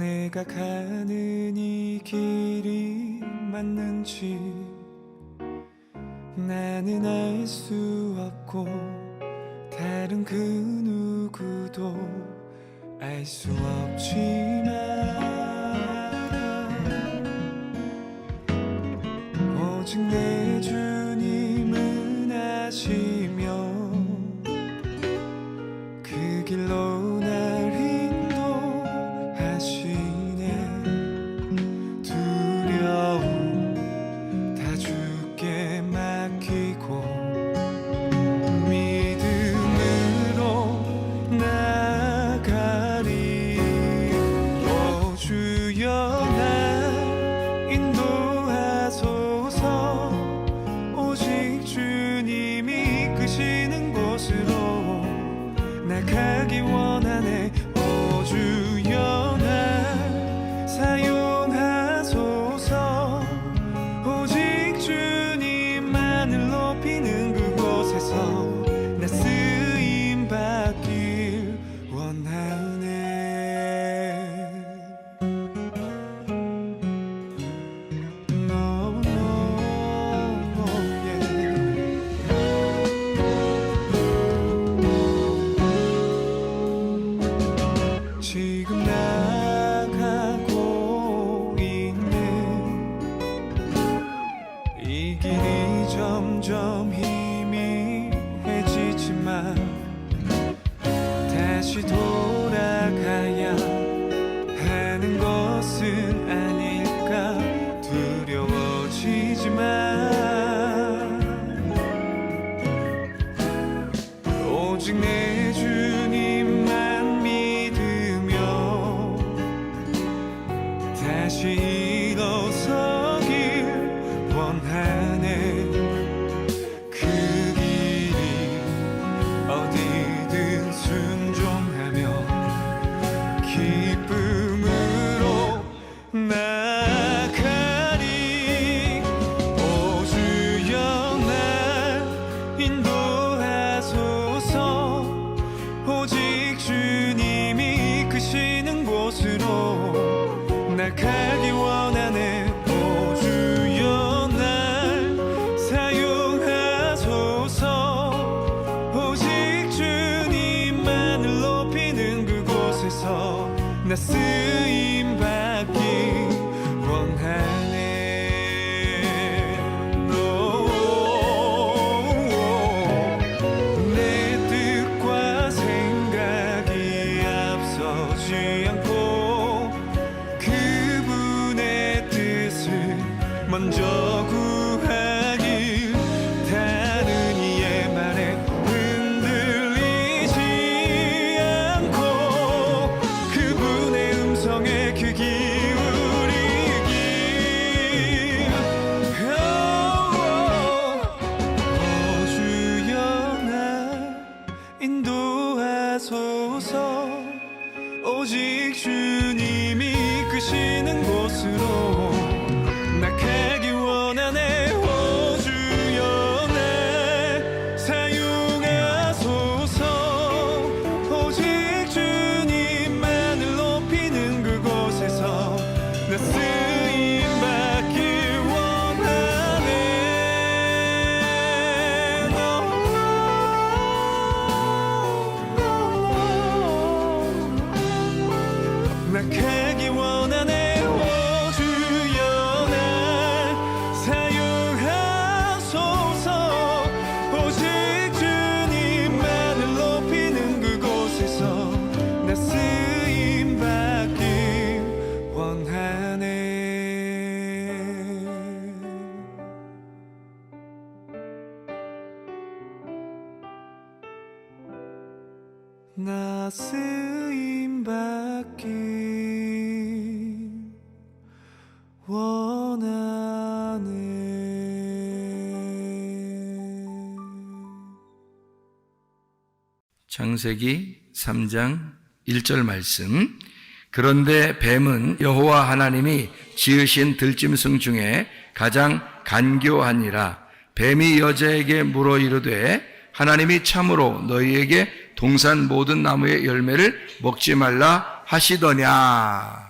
내가 가는 이 길이 맞는지 나는 알 수 없고 다른 그 누구도 알 수 없지만 오직 내 주님은 아시며 그 길로 날 인도하시네. 두려움 다 주께 맡기고 믿음으로 나아가리. 오 주여 날 인도하소서. 오직 주님이 이끄시는 곳으로 나가기 원하네. 오 주여 날 사용하소서. 오직 주님만을 높이는 그곳에서 나 쓰임 받길 원하네. No, no, yeah. 지금 나가고 있네. 이 길이 점점 희미해지지만 다시 돌아가야 하는 것은 아닐까 두려워지지만 오직 내 주님만 믿으며 다시 일어서길 원하네. 그 길이 어디든 순종하며 기쁨으로 나아가리. 오 주여 날 인도하소서. 오직 주님이 이끄시는 곳으로 나가기 원하네. 오 주여 날 사용하소서. 오직 주님만을 높이는 그곳에서 나 쓰임 받기 원하네. 내 뜻과 생각이 앞서지 않고 그분의 뜻을 먼저 구하길. 다른 이의 말에 흔들리지 않고 그분의 음성에 귀 기울이길. 오 주여 날 인도하소서. 오직 주님이 이끄시는 곳으로 나가기 원하네. 오 주여 날 사용하소서. 오직 주님만을 높이는 그곳에서 나 쓰임 받길 원하네. 나가기 원하네. 오 주여 날 사용하소서. 오직 주님만을 높이는 그곳에서 나 쓰임 받길 원하네. 나 쓰임 받길 원하네. 창세기 3장 1절 말씀. 그런데 뱀은 여호와 하나님이 지으신 들짐승 중에 가장 간교하니라. 뱀이 여자에게 물어 이르되 하나님이 참으로 너희에게 동산 모든 나무의 열매를 먹지 말라 하시더냐.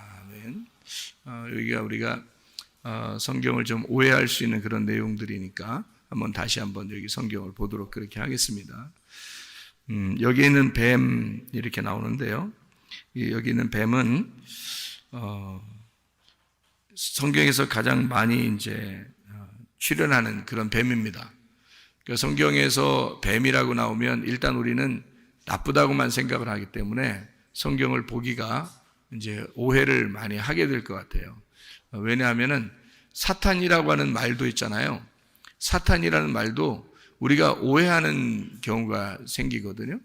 여기가 우리가 성경을 좀 오해할 수 있는 그런 내용들이니까 다시 한번 여기 성경을 보도록 그렇게 하겠습니다. 여기 있는 뱀 이렇게 나오는데요. 여기 있는 뱀은 성경에서 가장 많이 이제 출연하는 그런 뱀입니다. 그러니까 성경에서 뱀이라고 나오면 일단 우리는 나쁘다고만 생각을 하기 때문에 성경을 보기가 이제 오해를 많이 하게 될 것 같아요. 왜냐하면은 사탄이라고 하는 말도 있잖아요. 사탄이라는 말도 우리가 오해하는 경우가 생기거든요.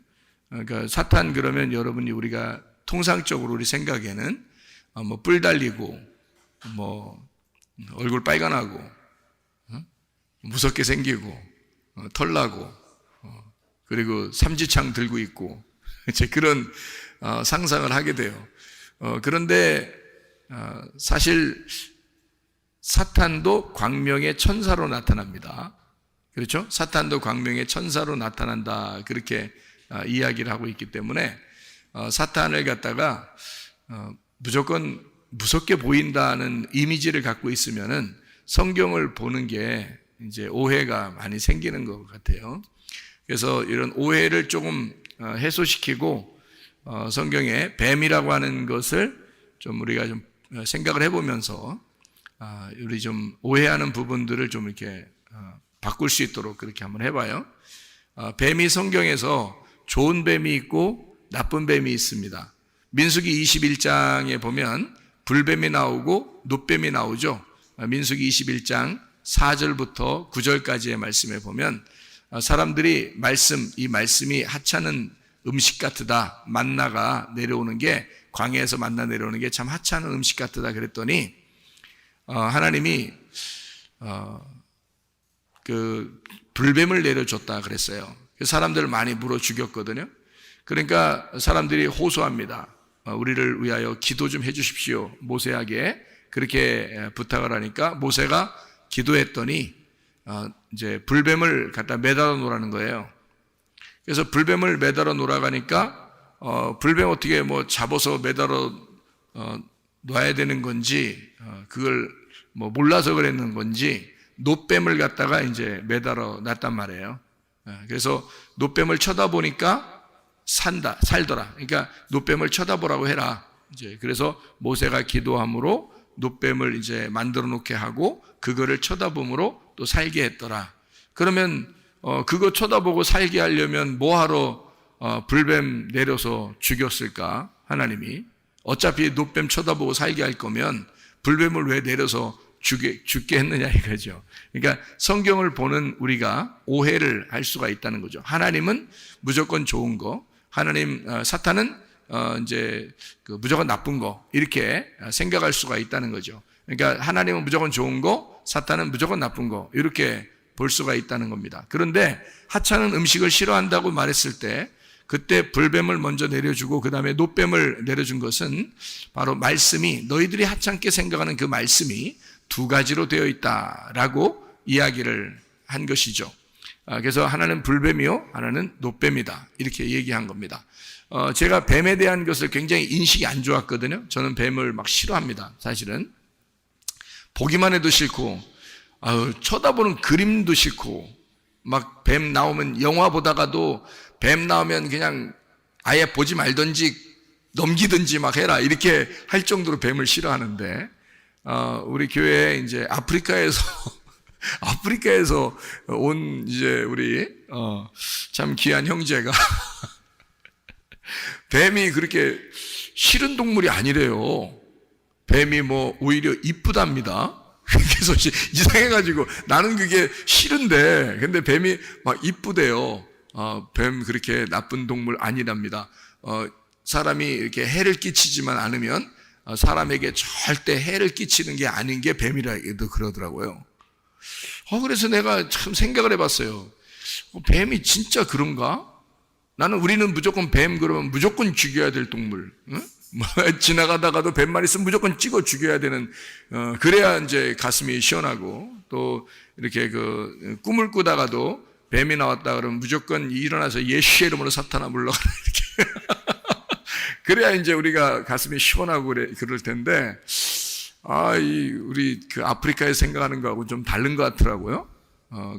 그러니까 사탄 그러면 여러분이 우리가 통상적으로 우리 생각에는 뭐 뿔 달리고 뭐 얼굴 빨간하고 무섭게 생기고 털 나고 그리고 삼지창 들고 있고 이제 그런 상상을 하게 돼요. 그런데 사실 사탄도 광명의 천사로 나타납니다. 그렇죠? 사탄도 광명의 천사로 나타난다 그렇게 이야기를 하고 있기 때문에 사탄을 갖다가 무조건 무섭게 보인다는 이미지를 갖고 있으면은 성경을 보는 게 이제 오해가 많이 생기는 것 같아요. 그래서 이런 오해를 조금 해소시키고 성경에 뱀이라고 하는 것을 좀 우리가 좀 생각을 해보면서 우리 좀 오해하는 부분들을 좀 이렇게 바꿀 수 있도록 그렇게 한번 해봐요. 뱀이 성경에서 좋은 뱀이 있고 나쁜 뱀이 있습니다. 민수기 21장에 보면 불뱀이 나오고 놋뱀이 나오죠. 민수기 21장 4절부터 9절까지의 말씀에 보면 사람들이 이 말씀이 하찮은 음식 같으다. 만나가 내려오는 게 광야에서 만나 내려오는 게 참 하찮은 음식 같으다 그랬더니 하나님이 그 불뱀을 내려줬다 그랬어요. 사람들을 많이 물어 죽였거든요. 그러니까 사람들이 호소합니다. 우리를 위하여 기도 좀 해주십시오. 모세에게 그렇게 부탁을 하니까 모세가 기도했더니 이제 불뱀을 갖다 매달아 놓으라는 거예요. 그래서 불뱀을 매달아 놓으라가니까 불뱀 어떻게 뭐 잡아서 매달아 놔야 되는 건지 그걸 뭐 몰라서 그랬는 건지 놋뱀을 갖다가 이제 매달아 놨단 말이에요. 그래서 놋뱀을 쳐다보니까 살더라. 그러니까 놋뱀을 쳐다보라고 해라. 이제 그래서 모세가 기도함으로 놋뱀을 이제 만들어 놓게 하고 그거를 쳐다봄으로 또 살게 했더라. 그러면 그거 쳐다보고 살게 하려면 뭐하러 불뱀 내려서 죽였을까? 하나님이 어차피 놋뱀 쳐다보고 살게 할 거면 불뱀을 왜 내려서 죽게 했느냐 이거죠. 그러니까 성경을 보는 우리가 오해를 할 수가 있다는 거죠. 하나님은 무조건 좋은 거, 사탄은 이제 무조건 나쁜 거 이렇게 생각할 수가 있다는 거죠. 그러니까 하나님은 무조건 좋은 거, 사탄은 무조건 나쁜 거 이렇게 볼 수가 있다는 겁니다. 그런데 하찮은 음식을 싫어한다고 말했을 때 그때 불뱀을 먼저 내려주고 그 다음에 놋뱀을 내려준 것은 바로 말씀이 너희들이 하찮게 생각하는 그 말씀이 두 가지로 되어 있다라고 이야기를 한 것이죠. 그래서 하나는 불뱀이요, 하나는 놋뱀이다 이렇게 얘기한 겁니다. 제가 뱀에 대한 것을 굉장히 인식이 안 좋았거든요. 저는 뱀을 막 싫어합니다. 사실은 보기만 해도 싫고 쳐다보는 그림도 싫고 막 뱀 나오면 영화 보다가도 뱀 나오면 그냥 아예 보지 말든지 넘기든지 막 해라 이렇게 할 정도로 뱀을 싫어하는데 우리 교회에 이제 아프리카에서 온 이제 우리 참 귀한 형제가 뱀이 그렇게 싫은 동물이 아니래요. 뱀이 뭐 오히려 이쁘답니다. 그래서 이상해가지고 나는 그게 싫은데 근데 뱀이 막 이쁘대요. 뱀 그렇게 나쁜 동물 아니랍니다. 사람이 이렇게 해를 끼치지만 않으면 사람에게 절대 해를 끼치는 게 아닌 게 뱀이라고 그러더라고요. 그래서 내가 참 생각을 해봤어요. 뱀이 진짜 그런가? 우리는 무조건 뱀 그러면 무조건 죽여야 될 동물. 응? 지나가다가도 뱀만 있으면 무조건 찍어 죽여야 되는, 그래야 이제 가슴이 시원하고 또 이렇게 꿈을 꾸다가도 뱀이 나왔다 그러면 무조건 일어나서 예수의 이름으로 사탄아 물러가라 이렇게. 그래야 이제 우리가 가슴이 시원하고 그럴 텐데, 우리 그 아프리카에 생각하는 거하고 좀 다른 것 같더라고요.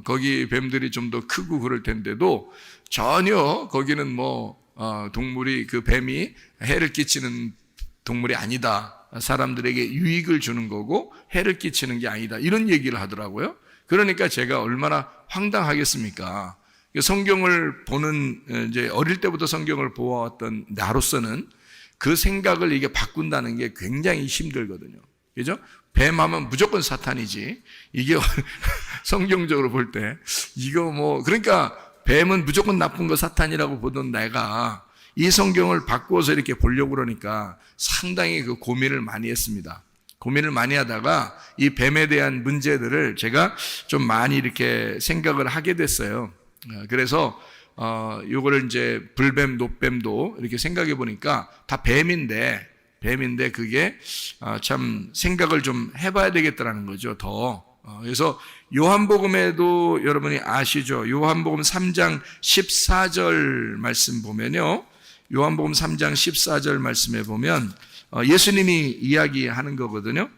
거기 뱀들이 좀 더 크고 그럴 텐데도 전혀 거기는 동물이, 그 뱀이 해를 끼치는 동물이 아니다. 사람들에게 유익을 주는 거고 해를 끼치는 게 아니다. 이런 얘기를 하더라고요. 그러니까 제가 얼마나 황당하겠습니까? 성경을 보는, 이제 어릴 때부터 성경을 보아왔던 나로서는 그 생각을 이게 바꾼다는 게 굉장히 힘들거든요. 그죠? 뱀하면 무조건 사탄이지. 이게 성경적으로 볼 때 그러니까 뱀은 무조건 나쁜 거 사탄이라고 보던 내가 이 성경을 바꾸어서 이렇게 보려고 그러니까 상당히 그 고민을 많이 했습니다. 고민을 많이 하다가 이 뱀에 대한 문제들을 제가 좀 많이 이렇게 생각을 하게 됐어요. 그래서 요거를 이제 불뱀, 노뱀도 이렇게 생각해 보니까 다 뱀인데 그게 참 생각을 좀 해봐야 되겠다라는 거죠. 그래서 요한복음에도 여러분이 아시죠? 요한복음 3장 14절 말씀 보면요. 요한복음 3장 14절 말씀에 보면 예수님이 이야기하는 거거든요.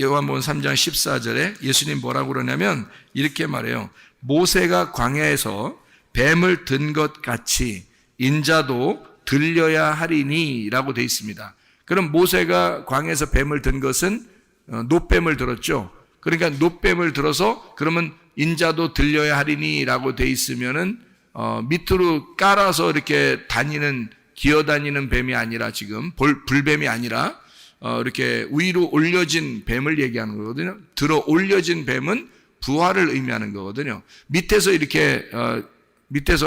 요한복음 3장 14절에 예수님 뭐라고 그러냐면 이렇게 말해요. 모세가 광야에서 뱀을 든 것 같이 인자도 들려야 하리니 라고 되어 있습니다. 그럼 모세가 광야에서 뱀을 든 것은 노뱀을 들었죠. 그러니까 노뱀을 들어서 그러면 인자도 들려야 하리니 라고 되어 있으면은 밑으로 깔아서 이렇게 기어다니는 뱀이 아니라 지금 불뱀이 아니라 이렇게 위로 올려진 뱀을 얘기하는 거거든요. 들어 올려진 뱀은 부활을 의미하는 거거든요. 밑에서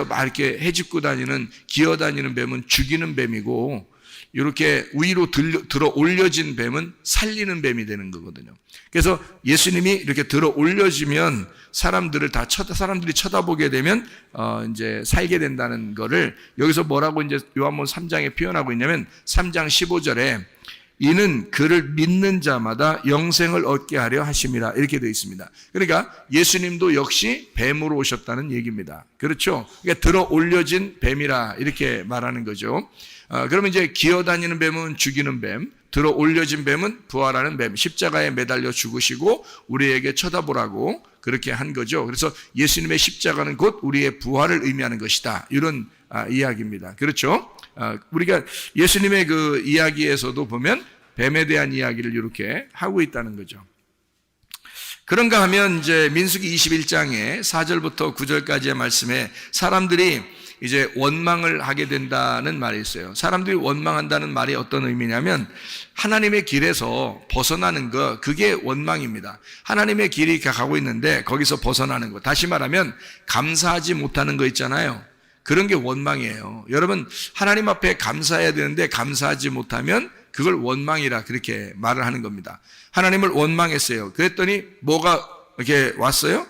막 이렇게 헤집고 다니는, 기어다니는 뱀은 죽이는 뱀이고, 이렇게 위로 들어 올려진 뱀은 살리는 뱀이 되는 거거든요. 그래서 예수님이 이렇게 들어 올려지면 사람들이 쳐다보게 되면 이제 살게 된다는 거를 여기서 뭐라고 이제 요한복음 3장에 표현하고 있냐면 3장 15절에 이는 그를 믿는 자마다 영생을 얻게 하려 하심이라 이렇게 되어 있습니다. 그러니까 예수님도 역시 뱀으로 오셨다는 얘기입니다. 그렇죠? 그러니까 들어 올려진 뱀이라 이렇게 말하는 거죠. 그러면 이제 기어다니는 뱀은 죽이는 뱀, 들어 올려진 뱀은 부활하는 뱀, 십자가에 매달려 죽으시고 우리에게 쳐다보라고 그렇게 한 거죠. 그래서 예수님의 십자가는 곧 우리의 부활을 의미하는 것이다. 이런 이야기입니다. 그렇죠? 우리가 예수님의 그 이야기에서도 보면 뱀에 대한 이야기를 이렇게 하고 있다는 거죠. 그런가 하면 이제 민수기 21장에 4절부터 9절까지의 말씀에 사람들이 이제 원망을 하게 된다는 말이 있어요. 사람들이 원망한다는 말이 어떤 의미냐면 하나님의 길에서 벗어나는 거, 그게 원망입니다. 하나님의 길이 가고 있는데 거기서 벗어나는 거, 다시 말하면 감사하지 못하는 거 있잖아요. 그런 게 원망이에요. 여러분, 하나님 앞에 감사해야 되는데 감사하지 못하면 그걸 원망이라 그렇게 말을 하는 겁니다. 하나님을 원망했어요. 그랬더니 뭐가 이렇게 왔어요?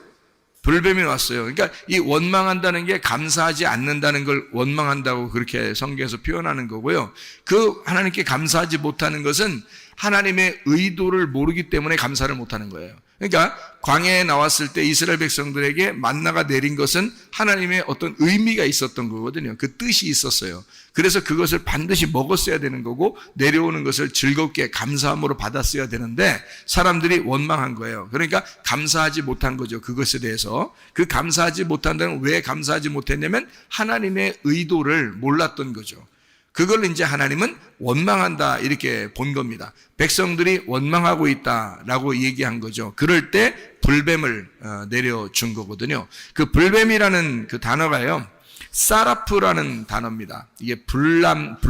불뱀이 왔어요. 그러니까 이 원망한다는 게 감사하지 않는다는 걸 원망한다고 그렇게 성경에서 표현하는 거고요. 그 하나님께 감사하지 못하는 것은 하나님의 의도를 모르기 때문에 감사를 못하는 거예요. 그러니까 광야에 나왔을 때 이스라엘 백성들에게 만나가 내린 것은 하나님의 어떤 의미가 있었던 거거든요. 그 뜻이 있었어요. 그래서 그것을 반드시 먹었어야 되는 거고 내려오는 것을 즐겁게 감사함으로 받았어야 되는데 사람들이 원망한 거예요. 그러니까 감사하지 못한 거죠. 그것에 대해서. 그 감사하지 못한다는 왜 감사하지 못했냐면 하나님의 의도를 몰랐던 거죠. 그걸 이제 하나님은 원망한다 이렇게 본 겁니다. 백성들이 원망하고 있다라고 얘기한 거죠. 그럴 때 불뱀을 내려준 거거든요. 그 불뱀이라는 그 단어가요, 사라프라는 단어입니다. 이게 불난다,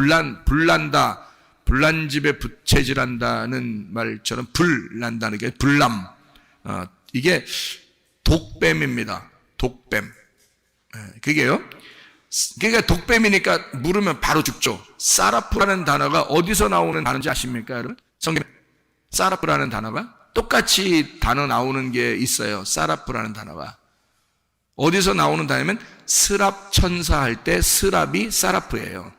불난집에 부채질한다는 말처럼 불난다는 게 불남. 이게 독뱀입니다. 독뱀. 그게요. 그러니까 독뱀이니까 물으면 바로 죽죠. 사라프라는 단어가 어디서 나오는 단어인지 아십니까, 여러분? 성경 사라프라는 단어가 똑같이 단어 나오는 게 있어요. 사라프라는 단어가 어디서 나오는 단어냐면 스랍 천사 할 때 스랍이 사라프예요.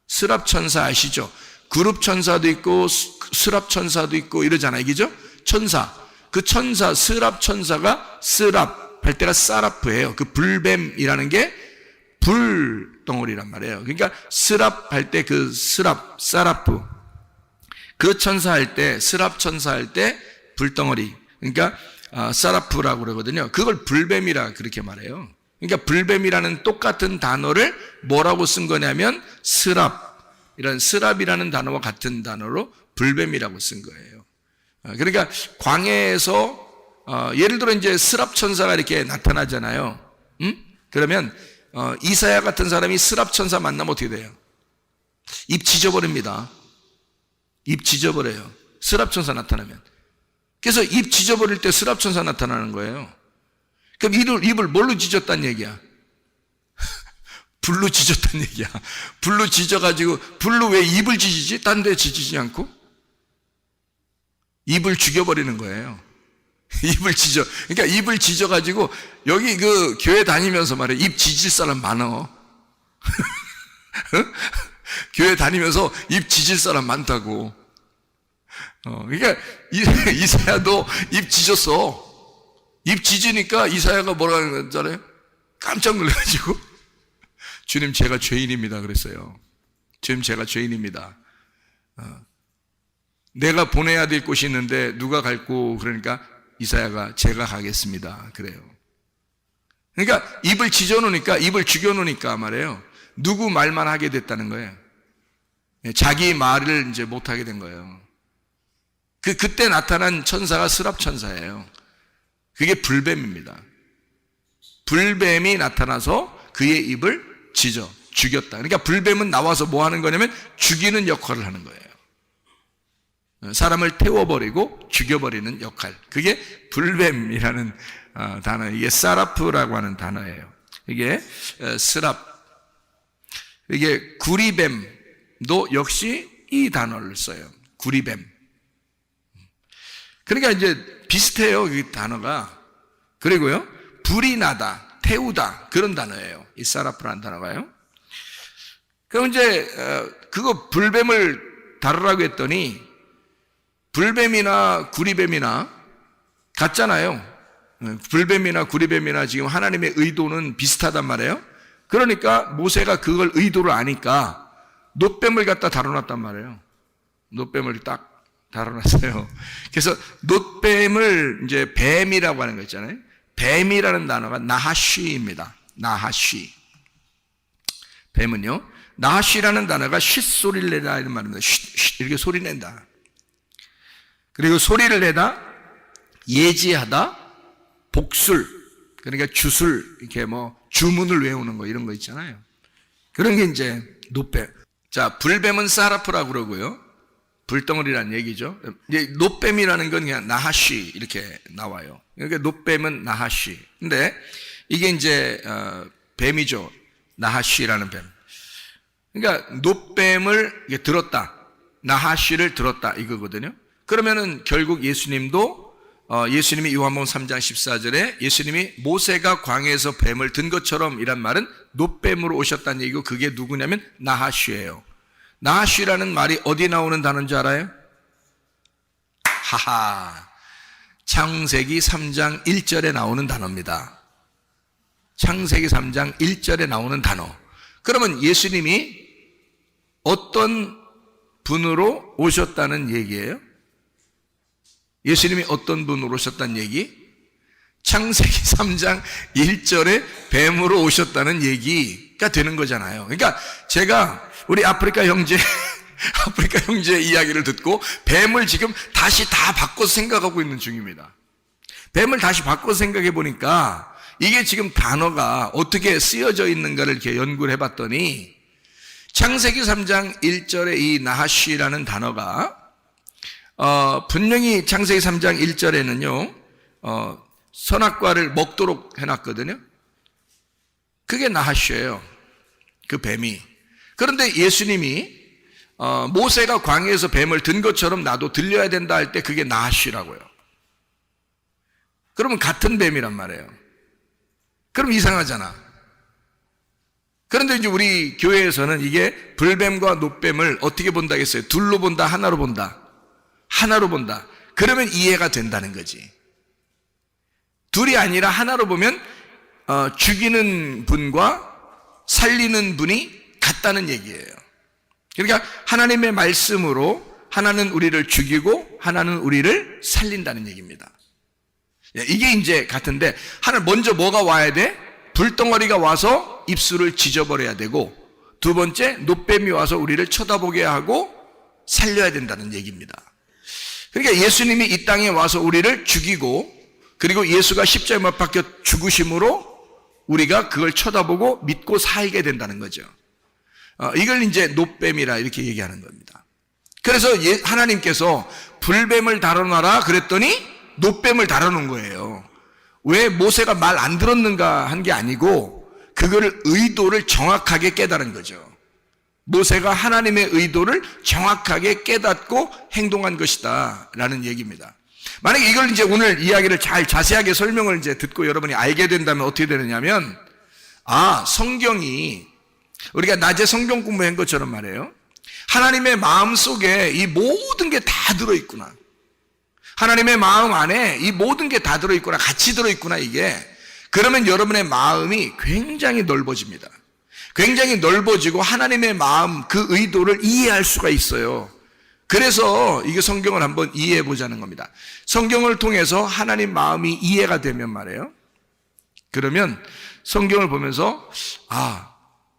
스랍 천사 아시죠? 그룹 천사도 있고 스랍 천사도 있고 이러잖아요. 이게죠? 천사. 그 천사 스랍 천사가 스랍 할 때가 사라프예요. 그 불뱀이라는 게 불덩어리란 말이에요. 그러니까 스랍 할 때 그 스랍, 사라프. 그 천사 할 때, 스랍 천사 할 때 불덩어리, 그러니까 사라프라고 그러거든요. 그걸 불뱀이라 그렇게 말해요. 그러니까 불뱀이라는 똑같은 단어를 뭐라고 쓴 거냐면 이런 스랍이라는 단어와 같은 단어로 불뱀이라고 쓴 거예요. 그러니까 광야에서 예를 들어 이제 스랍 천사가 이렇게 나타나잖아요. 그러면 이사야 같은 사람이 스랍 천사 만나면 어떻게 돼요? 입 지져버립니다. 입 지져버려요. 스랍 천사 나타나면. 그래서 입 지져버릴 때 스랍 천사 나타나는 거예요. 그럼 입을 뭘로 지졌단 얘기야? 불로 지졌단 얘기야. 불로 지져가지고, 불로 왜 입을 지지지? 딴 데 지지지 않고? 입을 죽여버리는 거예요. 입을 지져. 그러니까 입을 지져가지고, 여기 그 교회 다니면서 말이야. 입 지질 사람 많어. 교회 다니면서 입 지질 사람 많다고. 그러니까 이사야도 입 지졌어. 입 지지니까 이사야가 뭐라 하는 줄 알아요? 깜짝 놀라가지고 주님 제가 죄인입니다 그랬어요. 주님 제가 죄인입니다. 내가 보내야 될 곳이 있는데 누가 갈고 그러니까 이사야가 제가 가겠습니다 그래요. 그러니까 입을 지져놓으니까 입을 죽여놓으니까 말이에요. 누구 말만 하게 됐다는 거예요. 자기 말을 이제 못하게 된 거예요. 그때 나타난 천사가 스랍 천사예요. 그게 불뱀입니다. 불뱀이 나타나서 그의 입을 지져 죽였다. 그러니까 불뱀은 나와서 뭐 하는 거냐면 죽이는 역할을 하는 거예요. 사람을 태워버리고 죽여버리는 역할. 그게 불뱀이라는 단어. 이게 사라프라고 하는 단어예요. 이게 스랍. 이게 구리뱀도 역시 이 단어를 써요. 구리뱀. 그러니까 이제 비슷해요, 이 단어가. 그리고요, 불이 나다, 태우다, 그런 단어예요. 이 사라프라는 단어가요. 그럼 이제, 그거 불뱀을 다루라고 했더니, 불뱀이나 구리뱀이나 같잖아요. 불뱀이나 구리뱀이나 지금 하나님의 의도는 비슷하단 말이에요. 그러니까 모세가 그걸 의도를 아니까 놋뱀을 갖다 다뤄놨단 말이에요. 놋뱀을 딱 다뤄놨어요. 그래서 놋뱀을 이제 뱀이라고 하는 거 있잖아요. 뱀이라는 단어가 나하쉬입니다. 나하쉬. 뱀은요. 나하쉬라는 단어가 쉿소리를 내다 이런 말입니다. 쉿 이렇게 소리 낸다. 그리고 소리를 내다, 예지하다, 복술, 그러니까 주술, 이렇게 뭐 주문을 외우는 거 이런 거 있잖아요. 그런 게 이제 놋뱀. 자, 불뱀은 사라프라고 그러고요. 불덩어리라는 얘기죠. 이제 놋뱀이라는 건 그냥 나하쉬 이렇게 나와요. 그러니까 놋뱀은 나하쉬. 근데 이게 이제 뱀이죠. 나하쉬라는 뱀. 그러니까 놋뱀을 들었다. 나하쉬를 들었다 이거거든요. 그러면은 결국 예수님도 예수님이 요한복음 3장 14절에 예수님이 모세가 광야에서 뱀을 든 것처럼 이란 말은 놋뱀으로 오셨다는 얘기고 그게 누구냐면 나하쉬예요. 나하쉬라는 말이 어디 나오는 단어인 줄 알아요? 하하. 창세기 3장 1절에 나오는 단어입니다. 창세기 3장 1절에 나오는 단어. 그러면 예수님이 어떤 분으로 오셨다는 얘기예요? 예수님이 어떤 분으로 오셨다는 얘기? 창세기 3장 1절에 뱀으로 오셨다는 얘기가 되는 거잖아요. 그러니까 제가 우리 아프리카 형제 이야기를 듣고 뱀을 지금 다시 다 바꿔서 생각하고 있는 중입니다. 뱀을 다시 바꿔서 생각해 보니까 이게 지금 단어가 어떻게 쓰여져 있는가를 이렇게 연구를 해봤더니 창세기 3장 1절에 이 나하쉬라는 단어가 분명히 창세기 3장 1절에는요 선악과를 먹도록 해놨거든요. 그게 나하쉬예요. 그 뱀이. 그런데 예수님이 모세가 광야에서 뱀을 든 것처럼 나도 들려야 된다 할 때 그게 나하쉬라고요. 그러면 같은 뱀이란 말이에요. 그럼 이상하잖아. 그런데 이제 우리 교회에서는 이게 불뱀과 놋뱀을 어떻게 본다 했어요? 둘로 본다, 하나로 본다. 하나로 본다. 그러면 이해가 된다는 거지. 둘이 아니라 하나로 보면 죽이는 분과 살리는 분이 같다는 얘기예요. 그러니까 하나님의 말씀으로 하나는 우리를 죽이고 하나는 우리를 살린다는 얘기입니다. 이게 이제 같은데, 하나 먼저 뭐가 와야 돼? 불덩어리가 와서 입술을 지져버려야 되고, 두 번째 노뱀이 와서 우리를 쳐다보게 하고 살려야 된다는 얘기입니다. 그러니까 예수님이 이 땅에 와서 우리를 죽이고, 그리고 예수가 십자가에 못 박혀 죽으심으로 우리가 그걸 쳐다보고 믿고 살게 된다는 거죠. 이걸 이제 노뱀이라 이렇게 얘기하는 겁니다. 그래서 하나님께서 불뱀을 다뤄놔라 그랬더니 노뱀을 다뤄놓은 거예요. 왜 모세가 말 안 들었는가 한 게 아니고, 그거를 의도를 정확하게 깨달은 거죠. 모세가 하나님의 의도를 정확하게 깨닫고 행동한 것이다 라는 얘기입니다. 만약에 이걸 이제 오늘 이야기를 잘 자세하게 설명을 이제 듣고 여러분이 알게 된다면 어떻게 되느냐면, 성경이 우리가 낮에 성경 공부한 것처럼 말이에요, 하나님의 마음 속에 이 모든 게 다 들어있구나, 하나님의 마음 안에 이 모든 게 다 들어있구나, 같이 들어있구나, 이게. 그러면 여러분의 마음이 굉장히 넓어집니다. 굉장히 넓어지고 하나님의 마음, 그 의도를 이해할 수가 있어요. 그래서 이게 성경을 한번 이해해 보자는 겁니다. 성경을 통해서 하나님 마음이 이해가 되면 말이에요, 그러면 성경을 보면서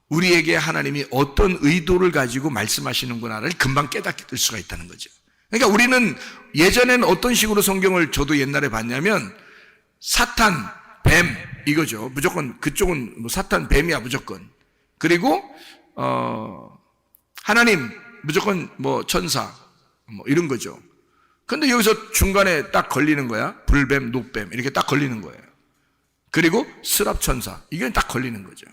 우리에게 하나님이 어떤 의도를 가지고 말씀하시는구나를 금방 깨닫게 수가 있다는 거죠. 그러니까 우리는 예전에는 어떤 식으로 성경을 저도 옛날에 봤냐면, 사탄, 뱀 이거죠. 무조건 그쪽은 뭐 사탄, 뱀이야 무조건. 그리고 하나님 무조건 뭐 천사 뭐 이런 거죠. 근데 여기서 중간에 딱 걸리는 거야. 불뱀, 노뱀 이렇게 딱 걸리는 거예요. 그리고 스랍천사, 이건 딱 걸리는 거죠.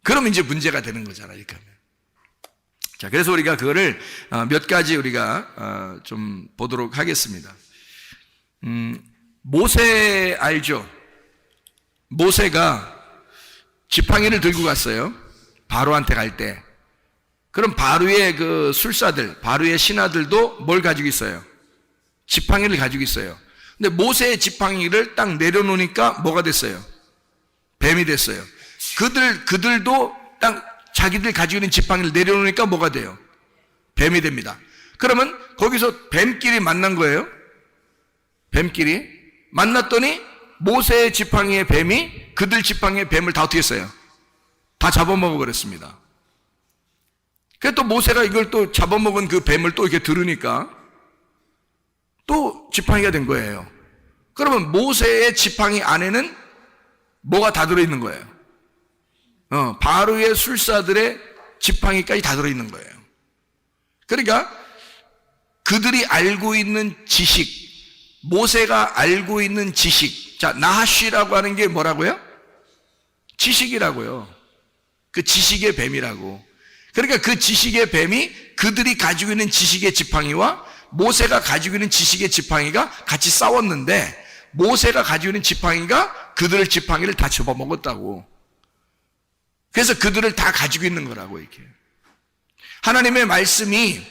그럼 이제 문제가 되는 거잖아요, 이렇게 하면. 자, 그래서 우리가 그거를 몇 가지 우리가 좀 보도록 하겠습니다. 모세 알죠? 모세가 지팡이를 들고 갔어요. 바로한테 갈 때. 그럼 바로의 그 술사들, 바로의 신하들도 뭘 가지고 있어요? 지팡이를 가지고 있어요. 근데 모세의 지팡이를 딱 내려놓으니까 뭐가 됐어요? 뱀이 됐어요. 그들도 딱 자기들 가지고 있는 지팡이를 내려놓으니까 뭐가 돼요? 뱀이 됩니다. 그러면 거기서 뱀끼리 만난 거예요. 뱀끼리 만났더니 모세의 지팡이의 뱀이 그들 지팡이의 뱀을 다 어떻게 했어요? 다 잡아먹어 버렸습니다. 그래서 또 모세가 이걸 또 잡아먹은 그 뱀을 또 이렇게 들으니까 또 지팡이가 된 거예요. 그러면 모세의 지팡이 안에는 뭐가 다 들어있는 거예요? 바로의 술사들의 지팡이까지 다 들어있는 거예요. 그러니까 그들이 알고 있는 지식, 모세가 알고 있는 지식, 자, 나하쉬라고 하는 게 뭐라고요? 지식이라고요. 그 지식의 뱀이라고. 그러니까 그 지식의 뱀이 그들이 가지고 있는 지식의 지팡이와 모세가 가지고 있는 지식의 지팡이가 같이 싸웠는데, 모세가 가지고 있는 지팡이가 그들의 지팡이를 다 접어먹었다고. 그래서 그들을 다 가지고 있는 거라고. 이렇게 하나님의 말씀이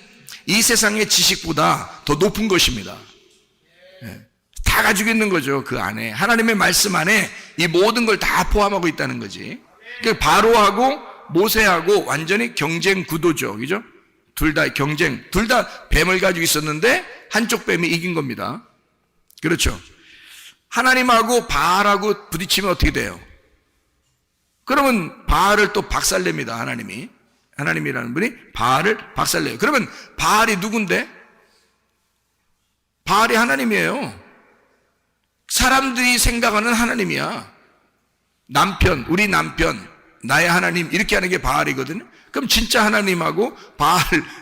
이 세상의 지식보다 더 높은 것입니다. 다 가지고 있는 거죠. 그 안에 하나님의 말씀 안에 이 모든 걸 다 포함하고 있다는 거지. 그러니까 바로하고 모세하고 완전히 경쟁 구도죠. 그죠? 둘 다 경쟁, 둘 다 뱀을 가지고 있었는데 한쪽 뱀이 이긴 겁니다. 그렇죠? 하나님하고 바알하고 부딪히면 어떻게 돼요? 그러면 바알을 또 박살냅니다. 하나님이라는 분이 바알을 박살내요. 그러면 바알이 누군데? 바알이 하나님이에요. 사람들이 생각하는 하나님이야. 남편, 우리 남편, 나의 하나님, 이렇게 하는 게 바알이거든요. 그럼 진짜 하나님하고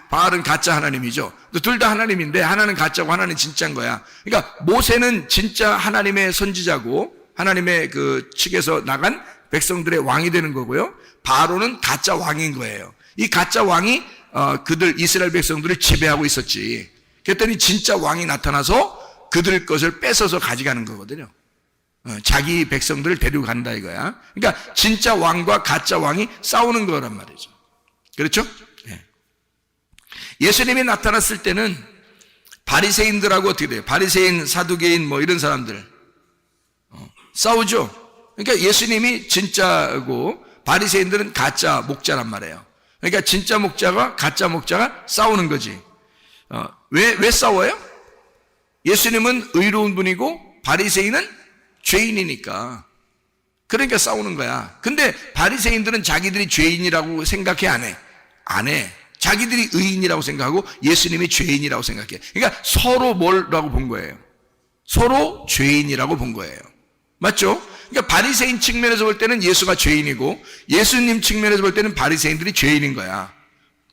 바알은 가짜 하나님이죠. 둘 다 하나님인데 하나는 가짜고 하나는 진짜인 거야. 그러니까 모세는 진짜 하나님의 선지자고 하나님의 그 측에서 나간 백성들의 왕이 되는 거고요. 바로는 가짜 왕인 거예요. 이 가짜 왕이 그들 이스라엘 백성들을 지배하고 있었지. 그랬더니 진짜 왕이 나타나서 그들 것을 뺏어서 가져가는 거거든요. 자기 백성들을 데리고 간다 이거야. 그러니까 진짜 왕과 가짜 왕이 싸우는 거란 말이죠. 그렇죠? 예수님이 나타났을 때는 바리새인들하고 어떻게 돼요? 바리새인, 사두개인 뭐 이런 사람들 싸우죠. 그러니까 예수님이 진짜고 바리새인들은 가짜 목자란 말이에요. 그러니까 진짜 목자가 가짜 목자가 싸우는 거지. 왜 싸워요? 예수님은 의로운 분이고 바리새인은 죄인이니까. 그러니까 싸우는 거야. 근데 바리새인들은 자기들이 죄인이라고 생각해, 안 해? 안 해. 자기들이 의인이라고 생각하고 예수님이 죄인이라고 생각해. 그러니까 서로 뭐라고 본 거예요? 서로 죄인이라고 본 거예요. 맞죠? 그러니까 바리새인 측면에서 볼 때는 예수가 죄인이고 예수님 측면에서 볼 때는 바리새인들이 죄인인 거야.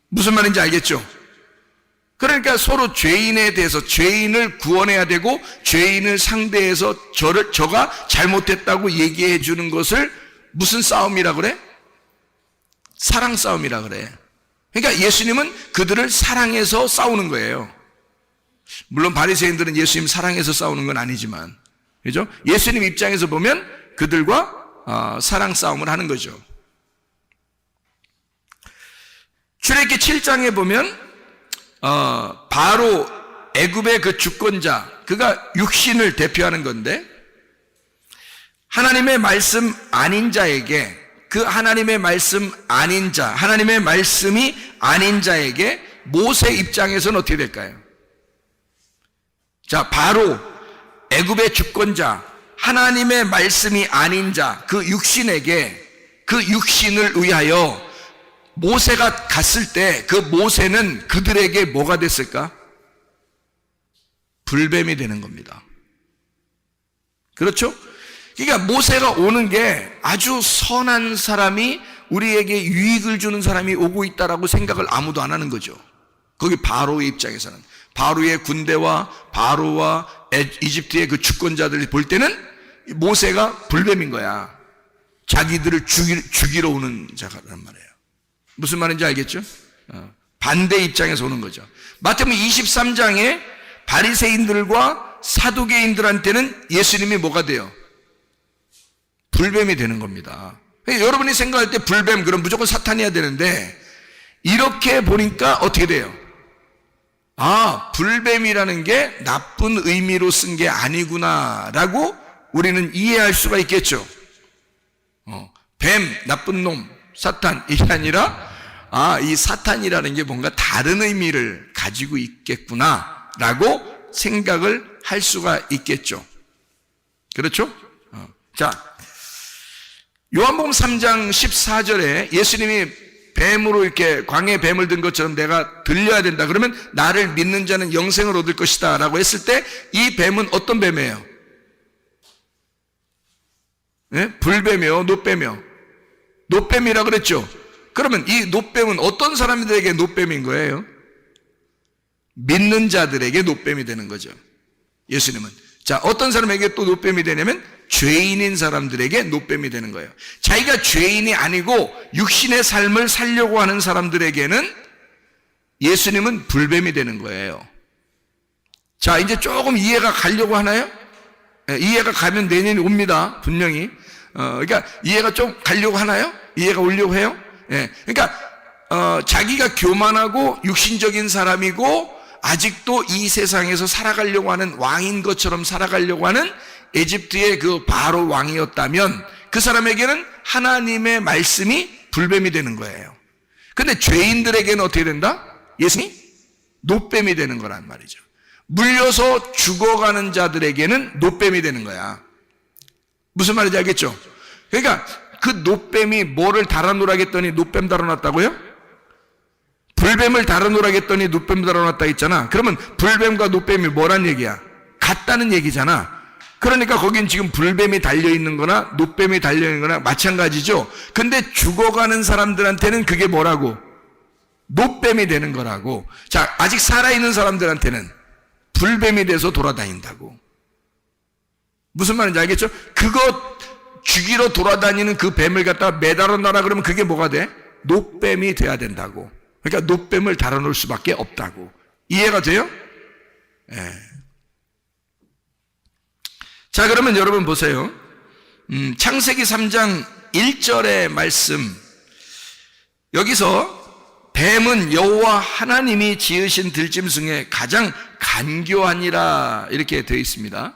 무슨 말인지 알겠죠? 그러니까 서로 죄인에 대해서 죄인을 구원해야 되고 죄인을 상대해서 저가 잘못했다고 얘기해 주는 것을 무슨 싸움이라 그래? 사랑 싸움이라 그래. 그러니까 예수님은 그들을 사랑해서 싸우는 거예요. 물론 바리새인들은 예수님 사랑해서 싸우는 건 아니지만, 그죠? 예수님 입장에서 보면 그들과 사랑 싸움을 하는 거죠. 출애굽기 7장에 보면 바로 애굽의 그 주권자, 그가 육신을 대표하는 건데 하나님의 말씀 아닌 자에게, 그 하나님의 말씀 아닌 자, 하나님의 말씀이 아닌 자에게 모세 입장에서는 어떻게 될까요? 자, 바로 애굽의 주권자, 하나님의 말씀이 아닌 자, 그 육신에게, 그 육신을 위하여 모세가 갔을 때 그 모세는 그들에게 뭐가 됐을까? 불뱀이 되는 겁니다. 그렇죠? 그러니까 모세가 오는 게 아주 선한 사람이, 우리에게 유익을 주는 사람이 오고 있다라고 생각을 아무도 안 하는 거죠. 거기 바로의 입장에서는, 바로의 군대와 바로와 이집트의 그 주권자들이 볼 때는 모세가 불뱀인 거야. 자기들을 죽이러 오는 자란 말이에요. 무슨 말인지 알겠죠? 반대 입장에서 오는 거죠. 마태복음 23장에 바리새인들과 사두개인들한테는 예수님이 뭐가 돼요? 불뱀이 되는 겁니다. 여러분이 생각할 때 불뱀, 그럼 무조건 사탄이어야 되는데 이렇게 보니까 어떻게 돼요? 아, 불뱀이라는 게 나쁜 의미로 쓴 게 아니구나라고 우리는 이해할 수가 있겠죠. 뱀, 나쁜 놈, 사탄, 이게 아니라 이 사탄이라는 게 뭔가 다른 의미를 가지고 있겠구나라고 생각을 할 수가 있겠죠. 그렇죠? 자, 요한복음 3장 14절에 예수님이 뱀으로 이렇게 광야에 뱀을 든 것처럼 내가 들려야 된다. 그러면 나를 믿는 자는 영생을 얻을 것이다 라고 했을 때 이 뱀은 어떤 뱀이에요? 네? 불뱀이요? 노뱀이요? 노뱀이라 그랬죠? 그러면 이 노뱀은 어떤 사람들에게 노뱀인 거예요? 믿는 자들에게 노뱀이 되는 거죠. 예수님은. 자, 어떤 사람에게 또 노뱀이 되냐면 죄인인 사람들에게 노뱀이 되는 거예요. 자기가 죄인이 아니고 육신의 삶을 살려고 하는 사람들에게는 예수님은 불뱀이 되는 거예요. 자, 이제 조금 이해가 가려고 하나요? 이해가 가면 내년이 옵니다. 분명히. 그러니까 이해가 좀 가려고 하나요? 이해가 오려고 해요? 그러니까 자기가 교만하고 육신적인 사람이고 아직도 이 세상에서 살아가려고 하는 왕인 것처럼 살아가려고 하는 에집트의 그 바로 왕이었다면 그 사람에게는 하나님의 말씀이 불뱀이 되는 거예요. 근데 죄인들에게는 어떻게 된다? 예수님이 노뱀이 되는 거란 말이죠. 물려서 죽어가는 자들에게는 노뱀이 되는 거야. 무슨 말인지 알겠죠? 그러니까 그 노뱀이 뭐를 달아놓으라겠더니 노뱀 달아놨다고요? 불뱀을 달아놓으라겠더니 노뱀 달아놨다 했잖아. 그러면 불뱀과 노뱀이 뭐란 얘기야? 같다는 얘기잖아. 그러니까 거긴 지금 불뱀이 달려있는 거나 노뱀이 달려있는 거나 마찬가지죠. 근데 죽어가는 사람들한테는 그게 뭐라고? 노뱀이 되는 거라고. 자, 아직 살아있는 사람들한테는 불뱀이 돼서 돌아다닌다고. 무슨 말인지 알겠죠? 그거 죽이러 돌아다니는 그 뱀을 갖다가 매달아 놔라 그러면 그게 뭐가 돼? 노뱀이 돼야 된다고. 그러니까 노뱀을 달아놓을 수밖에 없다고. 이해가 돼요? 예. 자, 그러면 여러분 보세요. 창세기 3장 1절의 말씀. 여기서 뱀은 여호와 하나님이 지으신 들짐승에 가장 간교하니라 이렇게 되어 있습니다.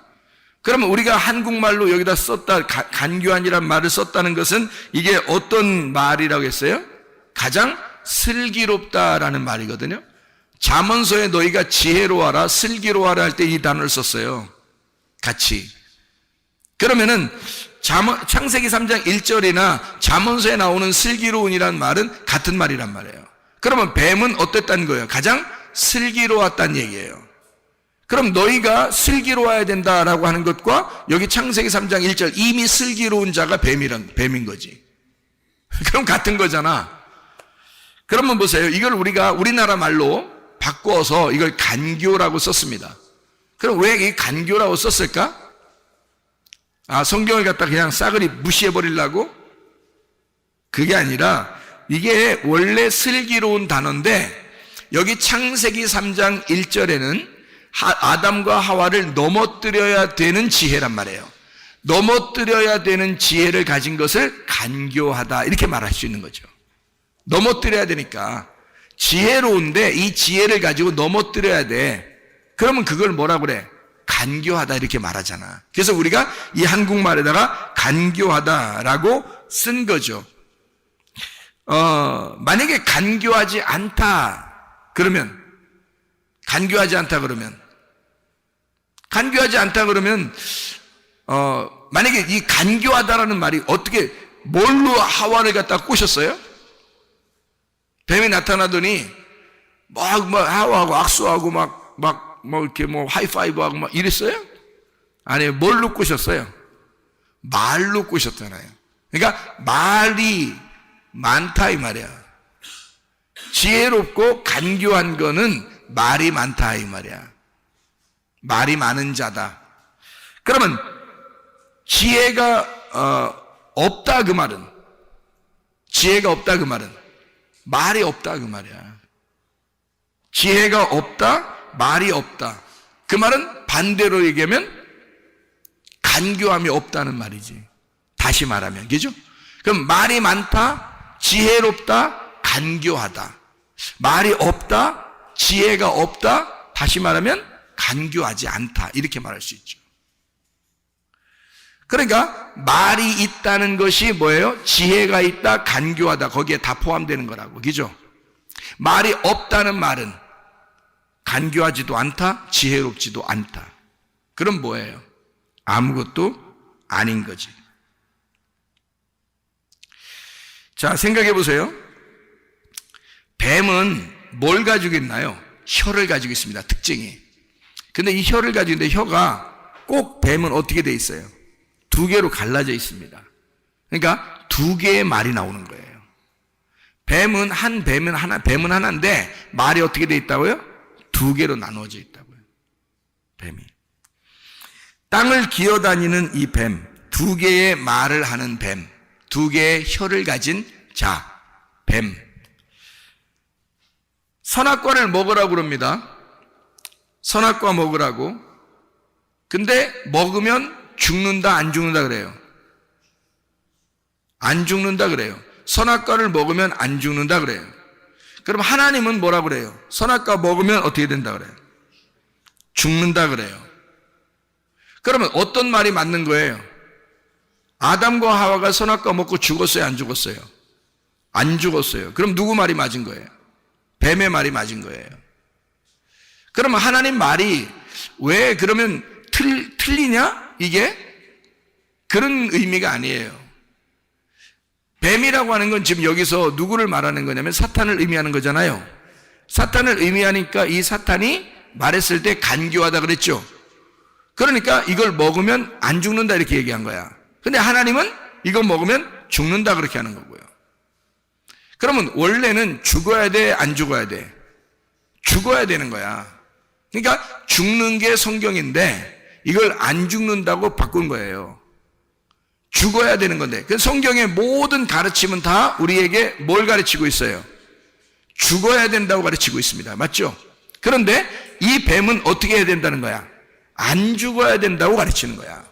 그러면 우리가 한국말로 여기다 썼다, 간교하니란 말을 썼다는 것은 이게 어떤 말이라고 했어요? 가장 슬기롭다라는 말이거든요. 잠언서에 너희가 지혜로워하라, 슬기로워하라 할 때 이 단어를 썼어요. 같이. 그러면은 창세기 3장 1절이나 잠언서에 나오는 슬기로운이란 말은 같은 말이란 말이에요. 그러면 뱀은 어땠다는 거예요? 가장 슬기로웠다는 얘기예요. 그럼 너희가 슬기로워야 된다라고 하는 것과 여기 창세기 3장 1절 이미 슬기로운 자가 뱀인 거지. 그럼 같은 거잖아. 그러면 보세요. 이걸 우리가 우리나라 말로 바꿔서 이걸 간교라고 썼습니다. 그럼 왜 이 간교라고 썼을까? 성경을 갖다 그냥 싸그리 무시해버리려고? 그게 아니라 이게 원래 슬기로운 단어인데 여기 창세기 3장 1절에는 아담과 하와를 넘어뜨려야 되는 지혜란 말이에요. 넘어뜨려야 되는 지혜를 가진 것을 간교하다 이렇게 말할 수 있는 거죠. 넘어뜨려야 되니까 지혜로운데 이 지혜를 가지고 넘어뜨려야 돼. 그러면 그걸 뭐라 그래? 간교하다 이렇게 말하잖아. 그래서 우리가 이 한국말에다가 간교하다라고 쓴 거죠. 만약에 간교하지 않다 그러면 만약에 이 간교하다라는 말이 어떻게 뭘로 하와를 갖다 꼬셨어요? 뱀이 나타나더니 막 하와하고 악수하고 이렇게 하이파이브하고 막 이랬어요? 아니, 뭘로 꼬셨어요? 말로 꼬셨잖아요. 그러니까 말이 많다 이 말이야. 지혜롭고 간교한 거는 말이 많다 이 말이야. 말이 많은 자다. 그러면 지혜가 없다 그 말은, 지혜가 없다 그 말은 말이 없다 그 말이야. 지혜가 없다, 말이 없다. 그 말은 반대로 얘기하면 간교함이 없다는 말이지. 다시 말하면, 그죠? 그럼 말이 많다, 지혜롭다, 간교하다. 말이 없다, 지혜가 없다, 다시 말하면 간교하지 않다. 이렇게 말할 수 있죠. 그러니까 말이 있다는 것이 뭐예요? 지혜가 있다, 간교하다. 거기에 다 포함되는 거라고. 그죠? 말이 없다는 말은 간교하지도 않다, 지혜롭지도 않다. 그럼 뭐예요? 아무것도 아닌 거지. 자, 생각해 보세요. 뱀은 뭘 가지고 있나요? 혀를 가지고 있습니다. 특징이. 근데 이 혀를 가지고 있는데 혀가 꼭 뱀은 어떻게 돼 있어요? 두 개로 갈라져 있습니다. 그러니까 두 개의 말이 나오는 거예요. 뱀은 하나인데 말이 어떻게 돼 있다고요? 두 개로 나누어져 있다고요. 뱀이. 땅을 기어다니는 이 뱀, 두 개의 말을 하는 뱀, 두 개의 혀를 가진 자, 뱀. 선악과를 먹으라고 그럽니다. 선악과 먹으라고. 근데 먹으면 죽는다, 안 죽는다 그래요? 안 죽는다 그래요. 선악과를 먹으면 안 죽는다 그래요. 그럼 하나님은 뭐라 그래요? 선악과 먹으면 어떻게 된다 그래요? 죽는다 그래요. 그러면 어떤 말이 맞는 거예요? 아담과 하와가 선악과 먹고 죽었어요, 안 죽었어요? 안 죽었어요. 그럼 누구 말이 맞은 거예요? 뱀의 말이 맞은 거예요. 그러면 하나님 말이 왜 그러면 틀리냐? 이게 그런 의미가 아니에요. 뱀이라고 하는 건 지금 여기서 누구를 말하는 거냐면 사탄을 의미하는 거잖아요. 사탄을 의미하니까 이 사탄이 말했을 때 간교하다 그랬죠. 그러니까 이걸 먹으면 안 죽는다 이렇게 얘기한 거야. 근데 하나님은 이거 먹으면 죽는다 그렇게 하는 거고요. 그러면 원래는 죽어야 돼, 안 죽어야 돼? 죽어야 되는 거야. 그러니까 죽는 게 성경인데 이걸 안 죽는다고 바꾼 거예요. 죽어야 되는 건데. 그 성경의 모든 가르침은 다 우리에게 뭘 가르치고 있어요? 죽어야 된다고 가르치고 있습니다. 맞죠? 그런데 이 뱀은 어떻게 해야 된다는 거야? 안 죽어야 된다고 가르치는 거야.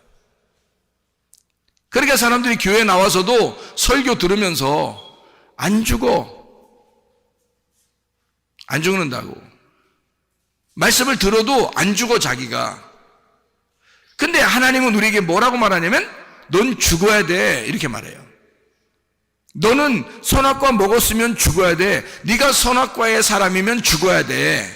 그러니까 사람들이 교회에 나와서도 설교 들으면서 안 죽는다고. 말씀을 들어도 안 죽어 자기가. 근데 하나님은 우리에게 뭐라고 말하냐면 넌 죽어야 돼 이렇게 말해요. 너는 선악과 먹었으면 죽어야 돼. 네가 선악과의 사람이면 죽어야 돼.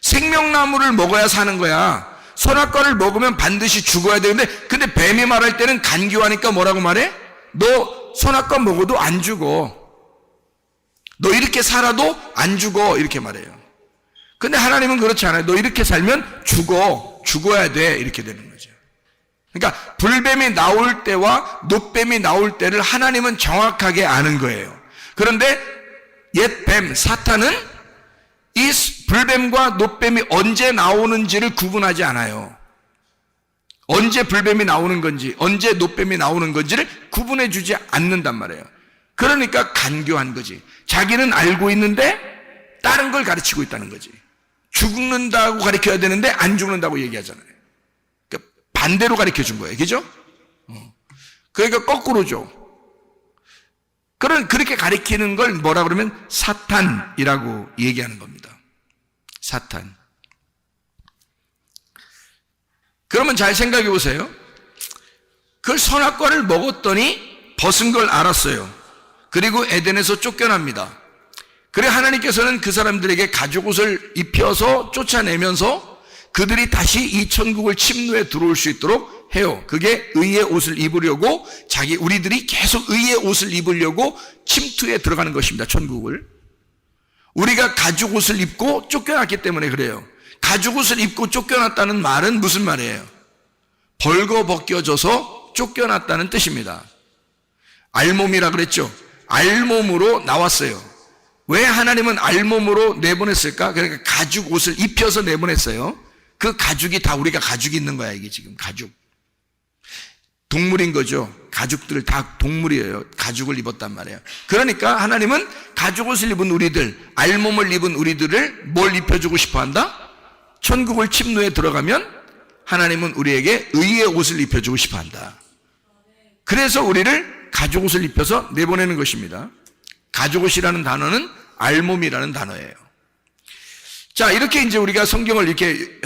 생명나무를 먹어야 사는 거야. 선악과를 먹으면 반드시 죽어야 되는데, 근데 뱀이 말할 때는 간교하니까 뭐라고 말해? 너 선악과 먹어도 안 죽어. 너 이렇게 살아도 안 죽어. 이렇게 말해요. 근데 하나님은 그렇지 않아요. 너 이렇게 살면 죽어. 죽어야 돼. 이렇게 되는 거죠. 그러니까 불뱀이 나올 때와 노뱀이 나올 때를 하나님은 정확하게 아는 거예요. 그런데 옛 뱀, 사탄은 이 불뱀과 노뱀이 언제 나오는지를 구분하지 않아요. 언제 불뱀이 나오는 건지, 언제 노뱀이 나오는 건지를 구분해 주지 않는단 말이에요. 그러니까 간교한 거지. 자기는 알고 있는데 다른 걸 가르치고 있다는 거지. 죽는다고 가르쳐야 되는데 안 죽는다고 얘기하잖아요. 그러니까 반대로 가르쳐 준 거예요. 그죠? 그러니까 거꾸로죠. 그렇게 가르치는 걸 뭐라 그러면 사탄이라고 얘기하는 겁니다. 사탄. 그러면 잘 생각해 보세요. 그 선악과를 먹었더니 벗은 걸 알았어요. 그리고 에덴에서 쫓겨납니다. 그래 하나님께서는 그 사람들에게 가죽옷을 입혀서 쫓아내면서 그들이 다시 이 천국을 침노에 들어올 수 있도록 해요. 그게 의의 옷을 입으려고 우리들이 계속 의의 옷을 입으려고 침투에 들어가는 것입니다. 천국을. 우리가 가죽옷을 입고 쫓겨났기 때문에 그래요. 가죽옷을 입고 쫓겨났다는 말은 무슨 말이에요? 벌거벗겨져서 쫓겨났다는 뜻입니다. 알몸이라 그랬죠. 알몸으로 나왔어요. 왜 하나님은 알몸으로 내보냈을까? 그러니까 가죽옷을 입혀서 내보냈어요. 그 가죽이 다 우리가 가죽이 있는 거야. 이게 지금 가죽. 동물인 거죠. 가죽들 다 동물이에요. 가죽을 입었단 말이에요. 그러니까 하나님은 가죽옷을 입은 우리들, 알몸을 입은 우리들을 뭘 입혀주고 싶어 한다? 천국을 침노에 들어가면 하나님은 우리에게 의의 옷을 입혀주고 싶어 한다. 그래서 우리를 가죽옷을 입혀서 내보내는 것입니다. 가죽옷이라는 단어는 알몸이라는 단어예요. 자, 이렇게 이제 우리가 성경을 이렇게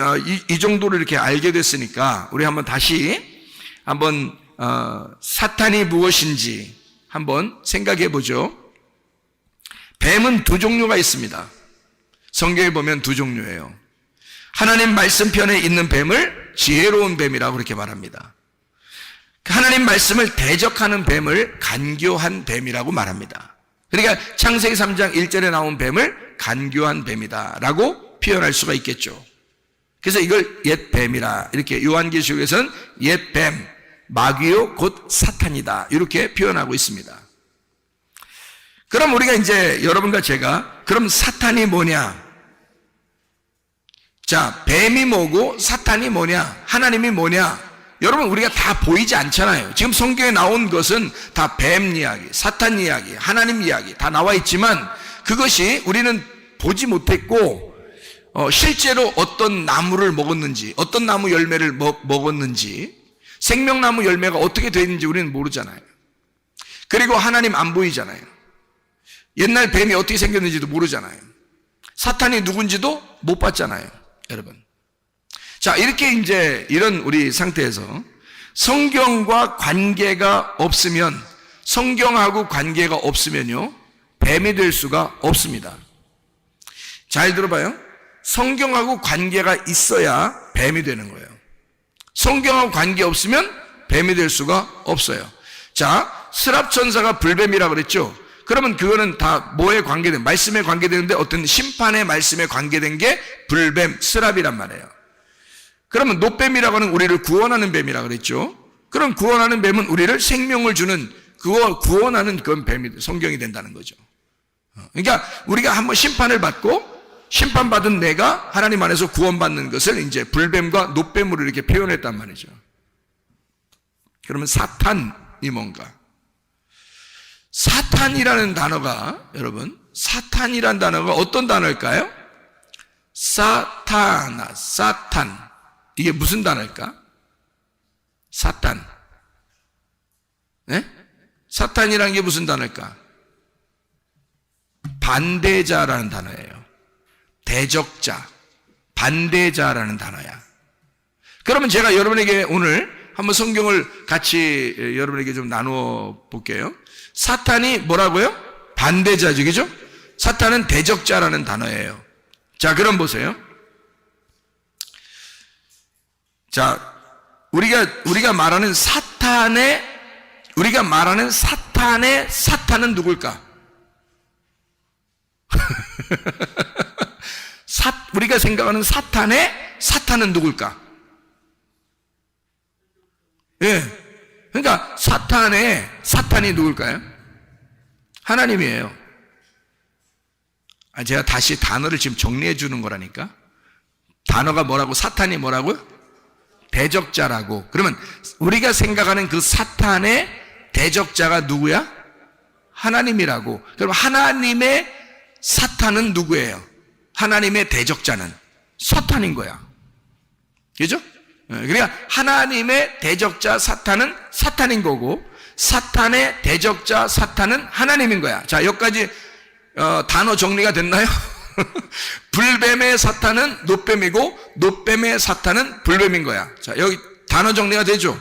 이 정도로 이렇게 알게 됐으니까 우리 한번 다시 한번 사탄이 무엇인지 한번 생각해 보죠. 뱀은 두 종류가 있습니다. 성경에 보면 두 종류예요. 하나님 말씀편에 있는 뱀을 지혜로운 뱀이라고 그렇게 말합니다. 하나님 말씀을 대적하는 뱀을 간교한 뱀이라고 말합니다. 그러니까 창세기 3장 1절에 나온 뱀을 간교한 뱀이다 라고 표현할 수가 있겠죠. 그래서 이걸 옛 뱀이라, 이렇게 요한계시록에서는 옛 뱀, 마귀요 곧 사탄이다 이렇게 표현하고 있습니다. 그럼 우리가 이제 여러분과 제가 그럼 사탄이 뭐냐? 자, 뱀이 뭐고 사탄이 뭐냐? 하나님이 뭐냐? 여러분 우리가 다 보이지 않잖아요. 지금 성경에 나온 것은 다 뱀 이야기, 사탄 이야기, 하나님 이야기 다 나와 있지만 그것이 우리는 보지 못했고 실제로 어떤 나무를 먹었는지, 어떤 나무 열매를 먹었는지, 생명나무 열매가 어떻게 되는지 우리는 모르잖아요. 그리고 하나님 안 보이잖아요. 옛날 뱀이 어떻게 생겼는지도 모르잖아요. 사탄이 누군지도 못 봤잖아요, 여러분. 자, 이렇게 이제 이런 우리 상태에서 성경과 관계가 없으면, 성경하고 관계가 없으면요, 뱀이 될 수가 없습니다. 잘 들어봐요. 성경하고 관계가 있어야 뱀이 되는 거예요. 성경하고 관계 없으면 뱀이 될 수가 없어요. 자, 스랍천사가 불뱀이라고 그랬죠. 그러면 그거는 다 뭐에 관계된, 말씀에 관계되는데 어떤 심판의 말씀에 관계된 게 불뱀, 스랍이란 말이에요. 그러면 노뱀이라고 하는 우리를 구원하는 뱀이라고 그랬죠. 그럼 구원하는 뱀은 우리를 생명을 주는, 구원하는 그건 뱀이, 성경이 된다는 거죠. 그러니까 우리가 한번 심판을 받고 심판받은 내가 하나님 안에서 구원받는 것을 이제 불뱀과 노뱀으로 이렇게 표현했단 말이죠. 그러면 사탄이 뭔가? 사탄이라는 단어가, 여러분, 사탄이라는 단어가 어떤 단어일까요? 사탄. 이게 무슨 단어일까? 사탄. 네? 사탄이라는 게 무슨 단어일까? 반대자라는 단어예요. 대적자, 반대자라는 단어야. 그러면 제가 여러분에게 오늘 한번 성경을 같이 여러분에게 좀 나누어 볼게요. 사탄이 뭐라고요? 반대자죠, 그죠? 사탄은 대적자라는 단어예요. 자, 그럼 보세요. 자, 우리가 말하는 사탄은 누굴까? 우리가 생각하는 사탄은 누굴까? 예. 그러니까 사탄이 누굴까요? 하나님이에요. 제가 다시 단어를 지금 정리해 주는 거라니까. 단어가 뭐라고? 사탄이 뭐라고요? 대적자라고. 그러면 우리가 생각하는 그 사탄의 대적자가 누구야? 하나님이라고. 그럼 하나님의 사탄은 누구예요? 하나님의 대적자는 사탄인 거야. 그죠? 그러니까 하나님의 대적자 사탄은 사탄인 거고, 사탄의 대적자 사탄은 하나님인 거야. 자, 여기까지 단어 정리가 됐나요? 불뱀의 사탄은 놋뱀이고, 놋뱀의 사탄은 불뱀인 거야. 자, 여기 단어 정리가 되죠?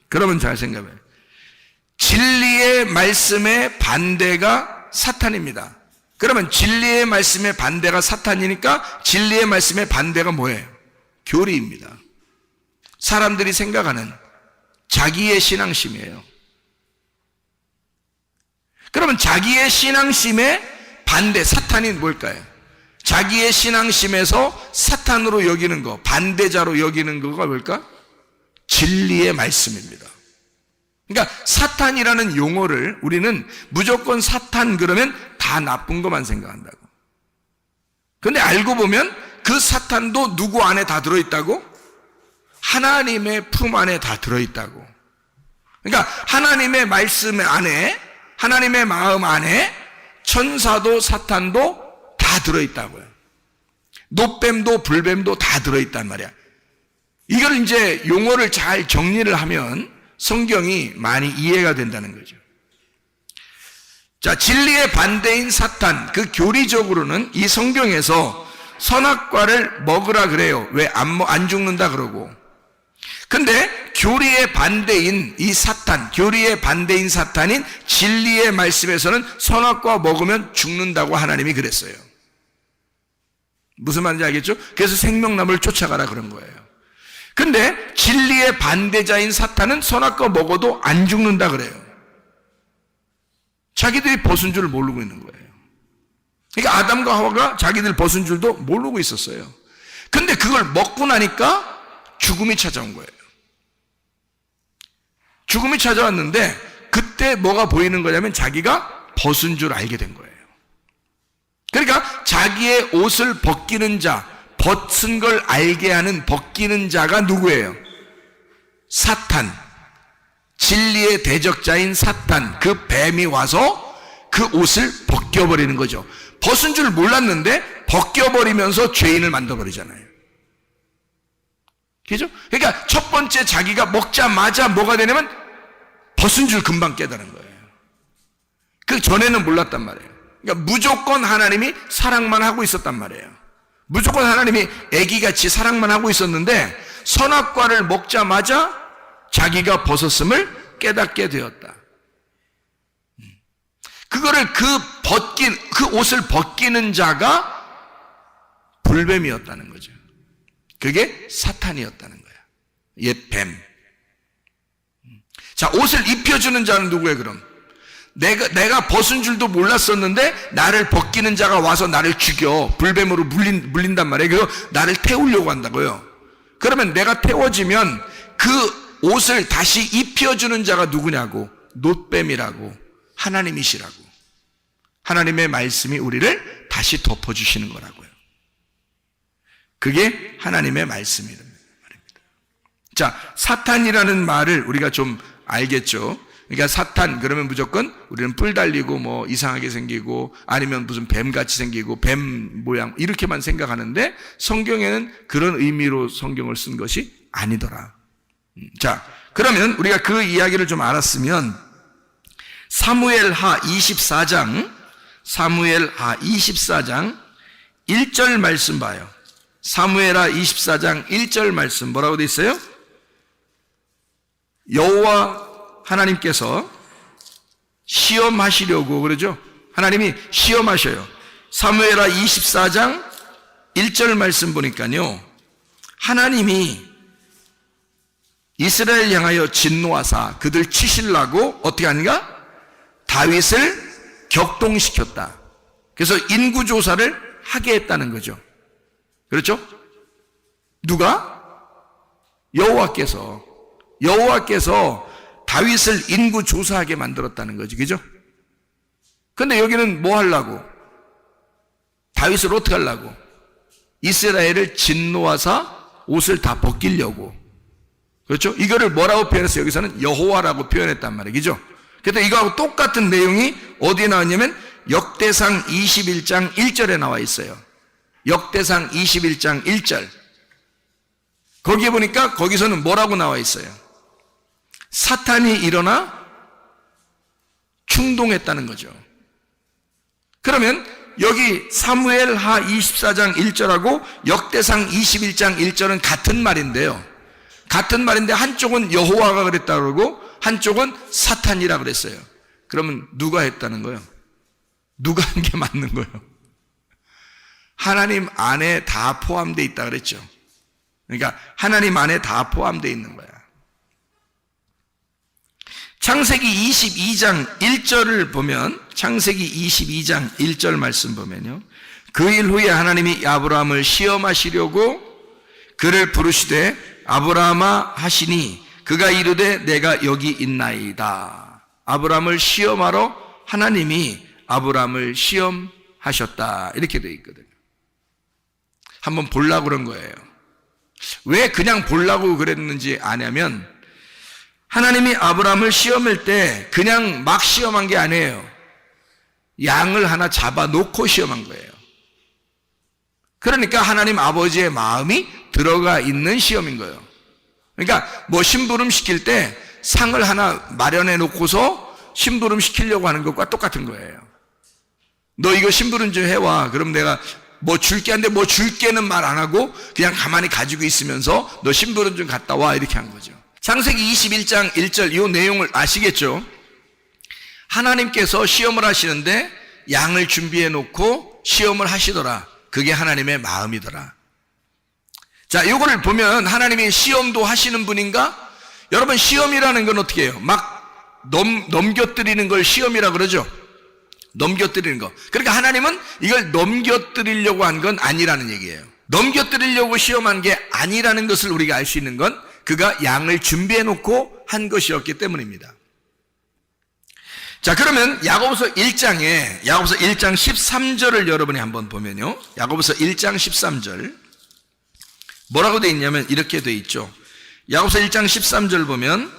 그러면 잘 생각해요. 진리의 말씀의 반대가 사탄입니다. 그러면 진리의 말씀의 반대가 사탄이니까 진리의 말씀의 반대가 뭐예요? 교리입니다. 사람들이 생각하는 자기의 신앙심이에요. 그러면 자기의 신앙심의 반대, 사탄이 뭘까요? 자기의 신앙심에서 사탄으로 여기는 거, 반대자로 여기는 거가 뭘까? 진리의 말씀입니다. 그러니까 사탄이라는 용어를 우리는 무조건 사탄 그러면 다 나쁜 것만 생각한다고. 그런데 알고 보면 그 사탄도 누구 안에 다 들어있다고? 하나님의 품 안에 다 들어있다고. 그러니까 하나님의 말씀 안에, 하나님의 마음 안에 천사도 사탄도 다 들어있다고요. 놋뱀도 불뱀도 다 들어있단 말이야. 이걸 이제 용어를 잘 정리를 하면 성경이 많이 이해가 된다는 거죠. 자, 진리의 반대인 사탄, 그 교리적으로는 이 성경에서 선악과를 먹으라 그래요. 왜 안 죽는다 그러고. 근데 교리의 반대인 이 사탄, 교리의 반대인 사탄인 진리의 말씀에서는 선악과 먹으면 죽는다고 하나님이 그랬어요. 무슨 말인지 알겠죠? 그래서 생명나무를 쫓아가라 그런 거예요. 근데 진리의 반대자인 사탄은 선악과 먹어도 안 죽는다 그래요. 자기들이 벗은 줄을 모르고 있는 거예요. 그러니까 아담과 하와가 자기들 벗은 줄도 모르고 있었어요. 근데 그걸 먹고 나니까 죽음이 찾아온 거예요. 죽음이 찾아왔는데 그때 뭐가 보이는 거냐면 자기가 벗은 줄 알게 된 거예요. 그러니까 자기의 옷을 벗기는 자, 벗은 걸 알게 하는 벗기는 자가 누구예요? 사탄. 진리의 대적자인 사탄, 그 뱀이 와서 그 옷을 벗겨버리는 거죠. 벗은 줄 몰랐는데 벗겨버리면서 죄인을 만들어버리잖아요. 그죠? 그러니까 첫 번째 자기가 먹자마자 뭐가 되냐면 벗은 줄 금방 깨달은 거예요. 그 전에는 몰랐단 말이에요. 그러니까 무조건 하나님이 사랑만 하고 있었단 말이에요. 무조건 하나님이 애기같이 사랑만 하고 있었는데 선악과를 먹자마자 자기가 벗었음을 깨닫게 되었다. 그거를 그 옷을 벗기는 자가 불뱀이었다는 거죠. 그게 사탄이었다는 거야. 옛 뱀. 자, 옷을 입혀주는 자는 누구예요, 그럼? 내가 벗은 줄도 몰랐었는데 나를 벗기는 자가 와서 나를 죽여. 불뱀으로 물린단 말이에요. 그래서 나를 태우려고 한다고요. 그러면 내가 태워지면 그 옷을 다시 입혀주는 자가 누구냐고? 놋뱀이라고. 하나님이시라고. 하나님의 말씀이 우리를 다시 덮어주시는 거라고요. 그게 하나님의 말씀이란 말입니다. 자, 사탄이라는 말을 우리가 좀 알겠죠? 그러니까 사탄 그러면 무조건 우리는 뿔 달리고 뭐 이상하게 생기고 아니면 무슨 뱀같이 생기고 뱀 모양 이렇게만 생각하는데 성경에는 그런 의미로 성경을 쓴 것이 아니더라. 자, 그러면 우리가 그 이야기를 좀 알았으면 사무엘하 24장 1절 말씀 봐요. 사무엘하 24장 1절 말씀 뭐라고 돼 있어요? 여호와 하나님께서 시험하시려고 그러죠. 하나님이 시험하셔요. 사무엘하 24장 1절 말씀 보니까요, 하나님이 이스라엘 향하여 진노하사 그들 치시려고 어떻게 하는가? 다윗을 격동시켰다. 그래서 인구조사를 하게 했다는 거죠. 그렇죠? 누가? 여호와께서 다윗을 인구조사하게 만들었다는 거죠. 그죠? 근데 여기는 뭐 하려고? 다윗을 어떻게 하려고? 이스라엘을 진노하사 옷을 다 벗기려고. 그렇죠? 이거를 뭐라고 표현했어요? 여기서는 여호와라고 표현했단 말이에요. 그죠? 그래서 이거하고 똑같은 내용이 어디에 나왔냐면 역대상 21장 1절에 나와 있어요. 역대상 21장 1절. 거기에 보니까 거기서는 뭐라고 나와 있어요? 사탄이 일어나 충동했다는 거죠. 그러면 여기 사무엘하 24장 1절하고 역대상 21장 1절은 같은 말인데요. 같은 말인데 한쪽은 여호와가 그랬다 그러고 한쪽은 사탄이라 그랬어요. 그러면 누가 했다는 거예요? 누가 한 게 맞는 거예요? 하나님 안에 다 포함되어 있다 그랬죠. 그러니까 하나님 안에 다 포함되어 있는 거야. 창세기 22장 1절을 보면 창세기 22장 1절 말씀 보면요. 그 일 후에 하나님이 아브라함을 시험하시려고 그를 부르시되 아브라함아 하시니 그가 이르되 내가 여기 있나이다. 아브라함을 시험하러 하나님이 아브라함을 시험하셨다. 이렇게 되어 있거든요. 한번 보려고 그런 거예요. 왜 그냥 보려고 그랬는지 아냐면 하나님이 아브라함을 시험할 때 그냥 막 시험한 게 아니에요. 양을 하나 잡아놓고 시험한 거예요. 그러니까 하나님 아버지의 마음이 들어가 있는 시험인 거예요. 그러니까 뭐 심부름 시킬 때 상을 하나 마련해 놓고서 심부름 시키려고 하는 것과 똑같은 거예요. 너 이거 심부름 좀 해와. 그럼 내가 뭐 줄게 하는데 뭐 줄게는 말 안 하고 그냥 가만히 가지고 있으면서 너 심부름 좀 갔다 와. 이렇게 한 거죠. 창세기 21장 1절 이 내용을 아시겠죠? 하나님께서 시험을 하시는데 양을 준비해 놓고 시험을 하시더라. 그게 하나님의 마음이더라. 자, 이거를 보면 하나님이 시험도 하시는 분인가? 여러분, 시험이라는 건 어떻게 해요? 막 넘겨뜨리는 걸 시험이라 그러죠? 넘겨뜨리는 거. 그러니까 하나님은 이걸 넘겨뜨리려고 한 건 아니라는 얘기예요. 넘겨뜨리려고 시험한 게 아니라는 것을 우리가 알 수 있는 건 그가 양을 준비해 놓고 한 것이었기 때문입니다. 자, 그러면 야고보서 1장 13절을 여러분이 한번 보면요. 야고보서 1장 13절. 뭐라고 되어 있냐면 이렇게 되어 있죠. 야고보서 1장 13절 보면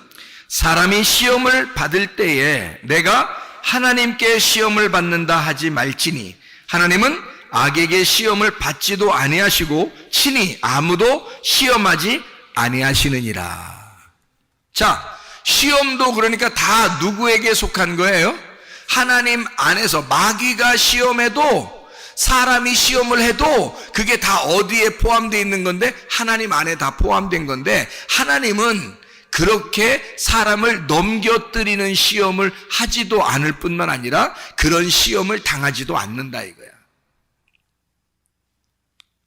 사람이 시험을 받을 때에 내가 하나님께 시험을 받는다 하지 말지니 하나님은 악에게 시험을 받지도 아니하시고 친히 아무도 시험하지 아니하시느니라. 자, 시험도 그러니까 다 누구에게 속한 거예요? 하나님 안에서. 마귀가 시험해도 사람이 시험을 해도 그게 다 어디에 포함되어 있는 건데 하나님 안에 다 포함된 건데 하나님은 그렇게 사람을 넘겨뜨리는 시험을 하지도 않을 뿐만 아니라 그런 시험을 당하지도 않는다 이거야.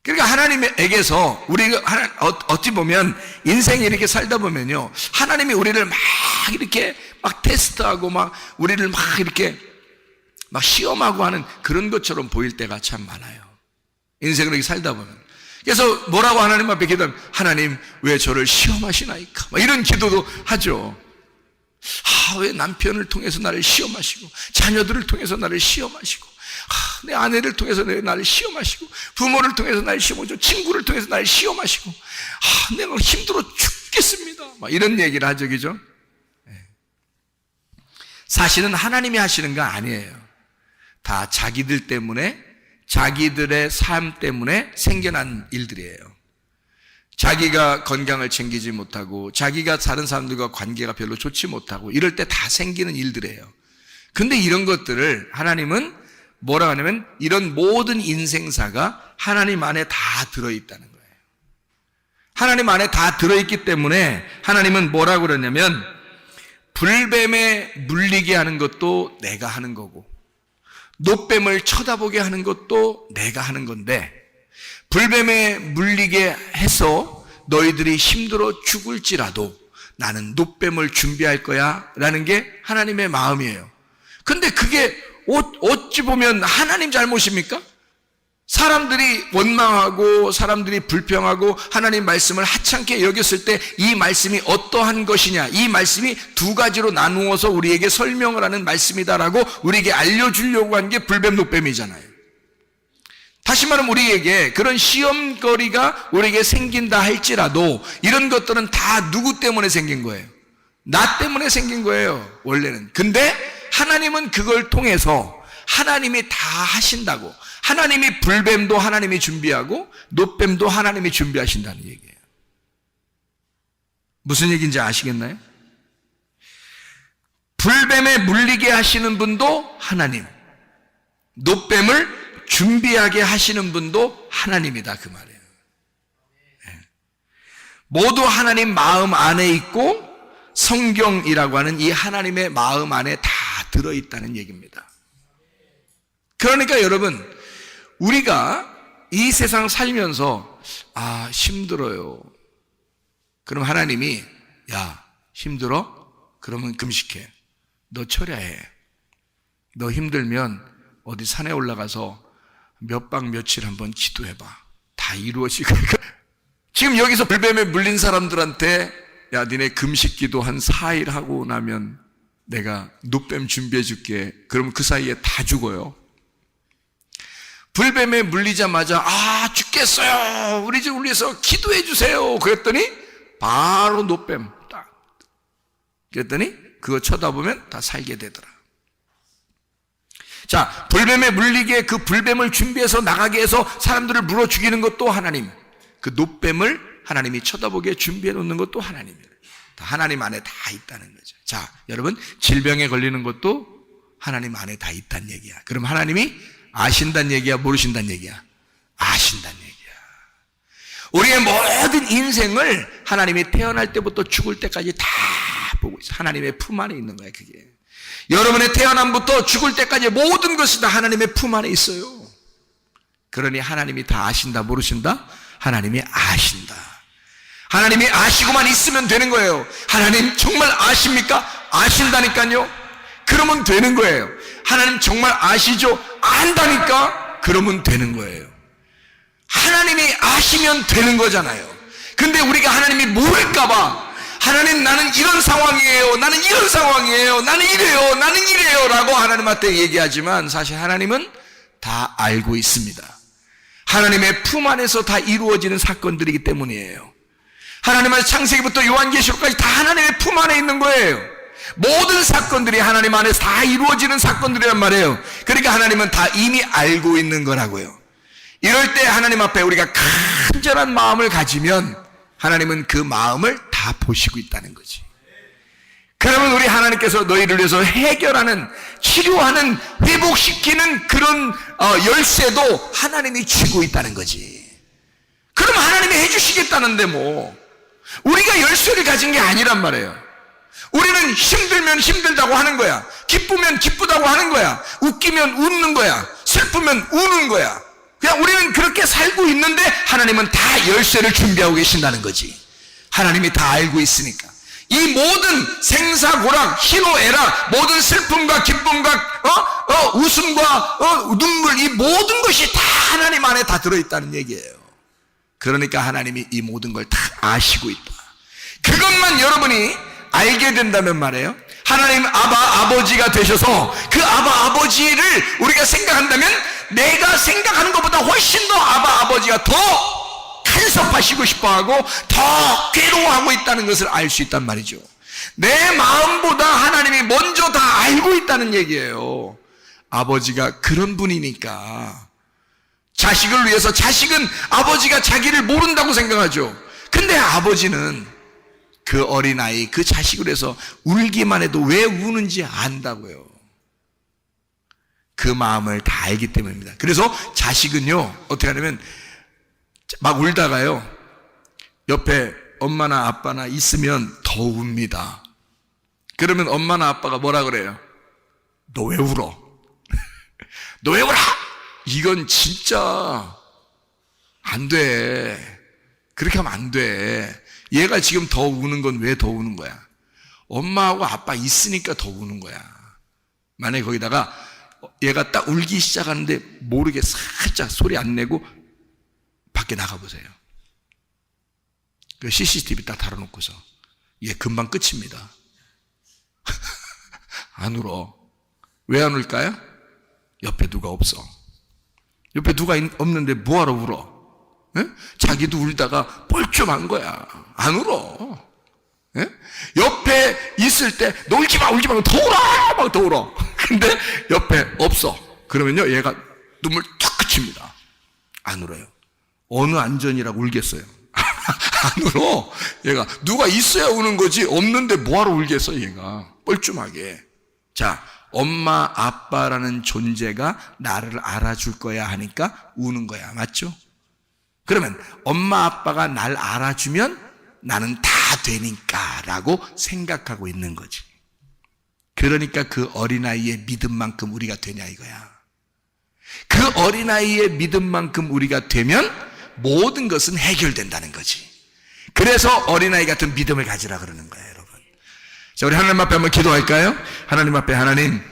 그러니까 하나님에게서 우리가 어찌 보면 인생에 이렇게 살다 보면요, 하나님이 우리를 막 이렇게 막 테스트하고 막 우리를 막 이렇게 막 시험하고 하는 그런 것처럼 보일 때가 참 많아요. 인생을 이렇게 살다 보면. 그래서 뭐라고 하나님 앞에 기도하면 하나님 왜 저를 시험하시나이까 막 이런 기도도 하죠. 왜 남편을 통해서 나를 시험하시고 자녀들을 통해서 나를 시험하시고 내 아내를 통해서 나를 시험하시고 부모를 통해서 나를 시험하시고 친구를 통해서 나를 시험하시고 내가 힘들어 죽겠습니다 막 이런 얘기를 하죠. 그죠? 사실은 하나님이 하시는 거 아니에요. 다 자기들 때문에 자기들의 삶 때문에 생겨난 일들이에요. 자기가 건강을 챙기지 못하고 자기가 다른 사람들과 관계가 별로 좋지 못하고 이럴 때 다 생기는 일들이에요. 근데 이런 것들을 하나님은 뭐라 하냐면 이런 모든 인생사가 하나님 안에 다 들어있다는 거예요. 하나님 안에 다 들어있기 때문에 하나님은 뭐라고 그러냐면 불뱀에 물리게 하는 것도 내가 하는 거고 노뱀을 쳐다보게 하는 것도 내가 하는 건데 불뱀에 물리게 해서 너희들이 힘들어 죽을지라도 나는 노뱀을 준비할 거야 라는 게 하나님의 마음이에요. 근데 그게 어찌 보면 하나님 잘못입니까? 사람들이 원망하고 사람들이 불평하고 하나님 말씀을 하찮게 여겼을 때 이 말씀이 어떠한 것이냐, 이 말씀이 두 가지로 나누어서 우리에게 설명을 하는 말씀이다라고 우리에게 알려주려고 한 게 불뱀 노뱀이잖아요. 다시 말하면 우리에게 그런 시험거리가 우리에게 생긴다 할지라도 이런 것들은 다 누구 때문에 생긴 거예요? 나 때문에 생긴 거예요, 원래는. 근데 하나님은 그걸 통해서 하나님이 다 하신다고. 하나님이 불뱀도 하나님이 준비하고 노뱀도 하나님이 준비하신다는 얘기예요. 무슨 얘기인지 아시겠나요? 불뱀에 물리게 하시는 분도 하나님, 노뱀을 준비하게 하시는 분도 하나님이다, 그 말이에요. 모두 하나님 마음 안에 있고 성경이라고 하는 이 하나님의 마음 안에 다 들어있다는 얘기입니다. 그러니까 여러분, 우리가 이 세상 살면서 힘들어요. 그럼 하나님이 야, 힘들어? 그러면 금식해. 너 철야해. 너 힘들면 어디 산에 올라가서 몇 박 며칠 한번 기도해봐. 다 이루어질 거야. 지금 여기서 불뱀에 물린 사람들한테 야, 니네 금식 기도 한 4일 하고 나면 내가 노뱀 준비해 줄게. 그러면 그 사이에 다 죽어요. 불뱀에 물리자마자 죽겠어요. 우리 집 위해서 기도해 주세요. 그랬더니 바로 노뱀 딱. 그랬더니 그거 쳐다보면 다 살게 되더라. 자, 불뱀에 물리게 그 불뱀을 준비해서 나가게 해서 사람들을 물어 죽이는 것도 하나님, 그 노뱀을 하나님이 쳐다보게 준비해 놓는 것도 하나님이에요. 다 하나님 안에 다 있다는 거죠. 자, 여러분, 질병에 걸리는 것도 하나님 안에 다 있다는 얘기야. 그럼 하나님이 아신다는 얘기야, 모르신다는 얘기야? 아신다는 얘기야. 우리의 모든 인생을 하나님이 태어날 때부터 죽을 때까지 다 보고 있어. 하나님의 품 안에 있는 거야, 그게. 여러분의 태어남부터 죽을 때까지 모든 것이 다 하나님의 품 안에 있어요. 그러니 하나님이 다 아신다, 모르신다? 하나님이 아신다. 하나님이 아시고만 있으면 되는 거예요. 하나님 정말 아십니까? 아신다니까요. 그러면 되는 거예요. 하나님 정말 아시죠? 안다니까? 그러면 되는 거예요. 하나님이 아시면 되는 거잖아요. 근데 우리가 하나님이 모를까봐 하나님, 나는 이런 상황이에요, 나는 이런 상황이에요, 나는 이래요, 나는 이래요 라고 하나님한테 얘기하지만 사실 하나님은 다 알고 있습니다. 하나님의 품 안에서 다 이루어지는 사건들이기 때문이에요. 하나님의 창세기부터 요한계시록까지 다 하나님의 품 안에 있는 거예요. 모든 사건들이 하나님 안에서 다 이루어지는 사건들이란 말이에요. 그러니까 하나님은 다 이미 알고 있는 거라고요. 이럴 때 하나님 앞에 우리가 간절한 마음을 가지면 하나님은 그 마음을 다 보시고 있다는 거지. 그러면 우리 하나님께서 너희를 위해서 해결하는, 치료하는, 회복시키는 그런 열쇠도 하나님이 쥐고 있다는 거지. 그럼 하나님이 해주시겠다는데 뭐 우리가 열쇠를 가진 게 아니란 말이에요. 우리는 힘들면 힘들다고 하는 거야. 기쁘면 기쁘다고 하는 거야. 웃기면 웃는 거야. 슬프면 우는 거야. 그냥 우리는 그렇게 살고 있는데 하나님은 다 열쇠를 준비하고 계신다는 거지. 하나님이 다 알고 있으니까. 이 모든 생사고락, 희노애락, 모든 슬픔과 기쁨과 웃음과 눈물, 이 모든 것이 다 하나님 안에 다 들어있다는 얘기예요. 그러니까 하나님이 이 모든 걸 다 아시고 있다. 그것만 여러분이 알게 된다면 말이에요, 하나님 아버지가 되셔서 그 아버지를 우리가 생각한다면 내가 생각하는 것보다 훨씬 더 아버지가 더 간섭하시고 싶어하고 더 괴로워하고 있다는 것을 알 수 있단 말이죠. 내 마음보다 하나님이 먼저 다 알고 있다는 얘기예요. 아버지가 그런 분이니까. 자식을 위해서, 자식은 아버지가 자기를 모른다고 생각하죠. 근데 아버지는 그 어린아이, 그 자식을 위해서 울기만 해도 왜 우는지 안다고요. 그 마음을 다 알기 때문입니다. 그래서 자식은요, 어떻게 하냐면 막 울다가요, 옆에 엄마나 아빠나 있으면 더 웁니다. 그러면 엄마나 아빠가 뭐라 그래요? 너 왜 울어? 너 왜 울어? 이건 진짜 안 돼. 그렇게 하면 안 돼. 얘가 지금 더 우는 건 왜 더 우는 거야? 엄마하고 아빠 있으니까 더 우는 거야. 만약에 거기다가 얘가 딱 울기 시작하는데 모르게 살짝 소리 안 내고 밖에 나가보세요. 그 CCTV 딱 달아놓고서 얘 금방 끝입니다. 안 울어. 왜 안 울까요? 옆에 누가 없어. 옆에 누가 없는데 뭐하러 울어? 에? 자기도 울다가 뻘쭘한 거야. 안 울어. 에? 옆에 있을 때 너 울지 마 울지 마 더 울어 막 더 울어. 근데 옆에 없어. 그러면요 얘가 눈물 탁 그칩니다. 안 울어요. 어느 안전이라고 울겠어요? 안 울어. 얘가 누가 있어야 우는 거지 없는데 뭐하러 울겠어 얘가 뻘쭘하게. 자, 엄마 아빠라는 존재가 나를 알아줄 거야 하니까 우는 거야. 맞죠? 그러면 엄마 아빠가 날 알아주면 나는 다 되니까 라고 생각하고 있는 거지. 그러니까 그 어린아이의 믿음만큼 우리가 되냐 이거야. 그 어린아이의 믿음만큼 우리가 되면 모든 것은 해결된다는 거지. 그래서 어린아이 같은 믿음을 가지라 그러는 거예요, 여러분. 자, 우리 하나님 앞에 한번 기도할까요? 하나님 앞에 하나님,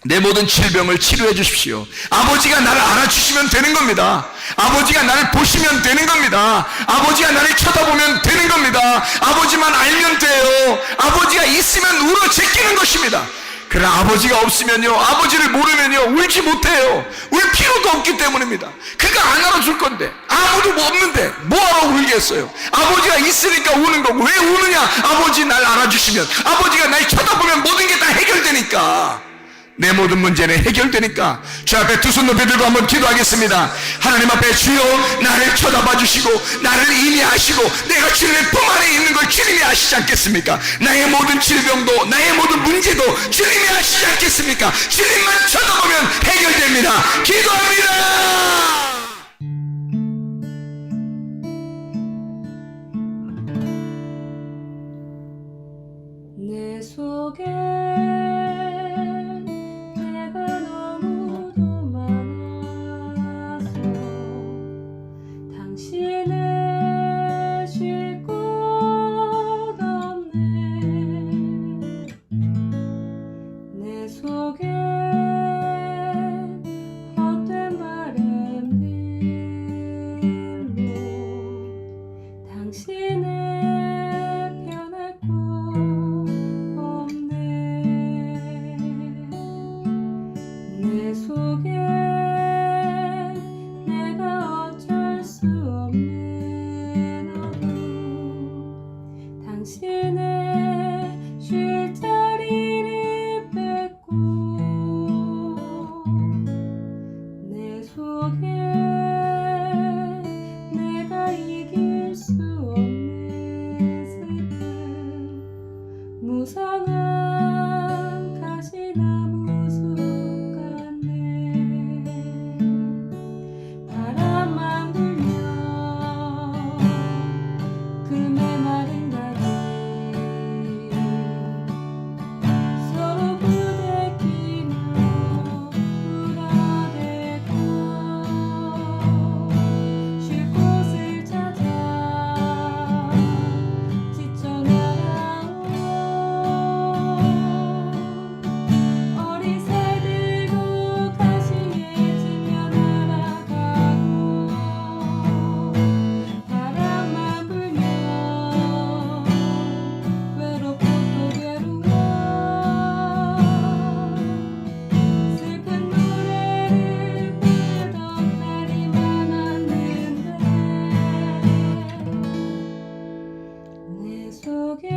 내 모든 질병을 치료해 주십시오. 아버지가 나를 알아주시면 되는 겁니다. 아버지가 나를 보시면 되는 겁니다. 아버지가 나를 쳐다보면 되는 겁니다. 아버지만 알면 돼요. 아버지가 있으면 울어 제끼는 것입니다. 그러나 아버지가 없으면요, 아버지를 모르면요 울지 못해요. 울 필요도 없기 때문입니다. 그가 안 알아줄 건데, 아무도 뭐 없는데 뭐하러 울겠어요? 아버지가 있으니까 우는 거고. 왜 우느냐? 아버지 날 알아주시면, 아버지가 날 쳐다보면 모든 게 다 해결되니까. 내 모든 문제는 해결되니까. 주 앞에 두 손 높이 들고 한번 기도하겠습니다. 하나님 앞에 주여, 나를 쳐다봐 주시고 나를 이미 아시고 내가 주님의 품 안에 있는 걸 주님이 아시지 않겠습니까? 나의 모든 질병도 나의 모든 문제도 주님이 아시지 않겠습니까? 주님만 쳐다보면 해결됩니다. 기도합니다. 내 속에 내가 너무도 많아서 당신을 쉴 곳 없네. 내 속에 헛된 바램들로 당신을 내 속에 내가 어쩔 수 없는 어둠, 당신의 쉴 자리를 뺏고 내 속에 내가 이길 수 없는 슬픔, 무성한 가시나무 바람만 불면 그 메마른 다리 서로 부대끼며 울어대고 쉴 곳을 찾아 지쳐 날아온 어린 새 들고 가시에 지며 날아가고 바람만 불면 외롭고 또 괴로워 슬픈 노래를 부르던 날이 많았는데 내 속에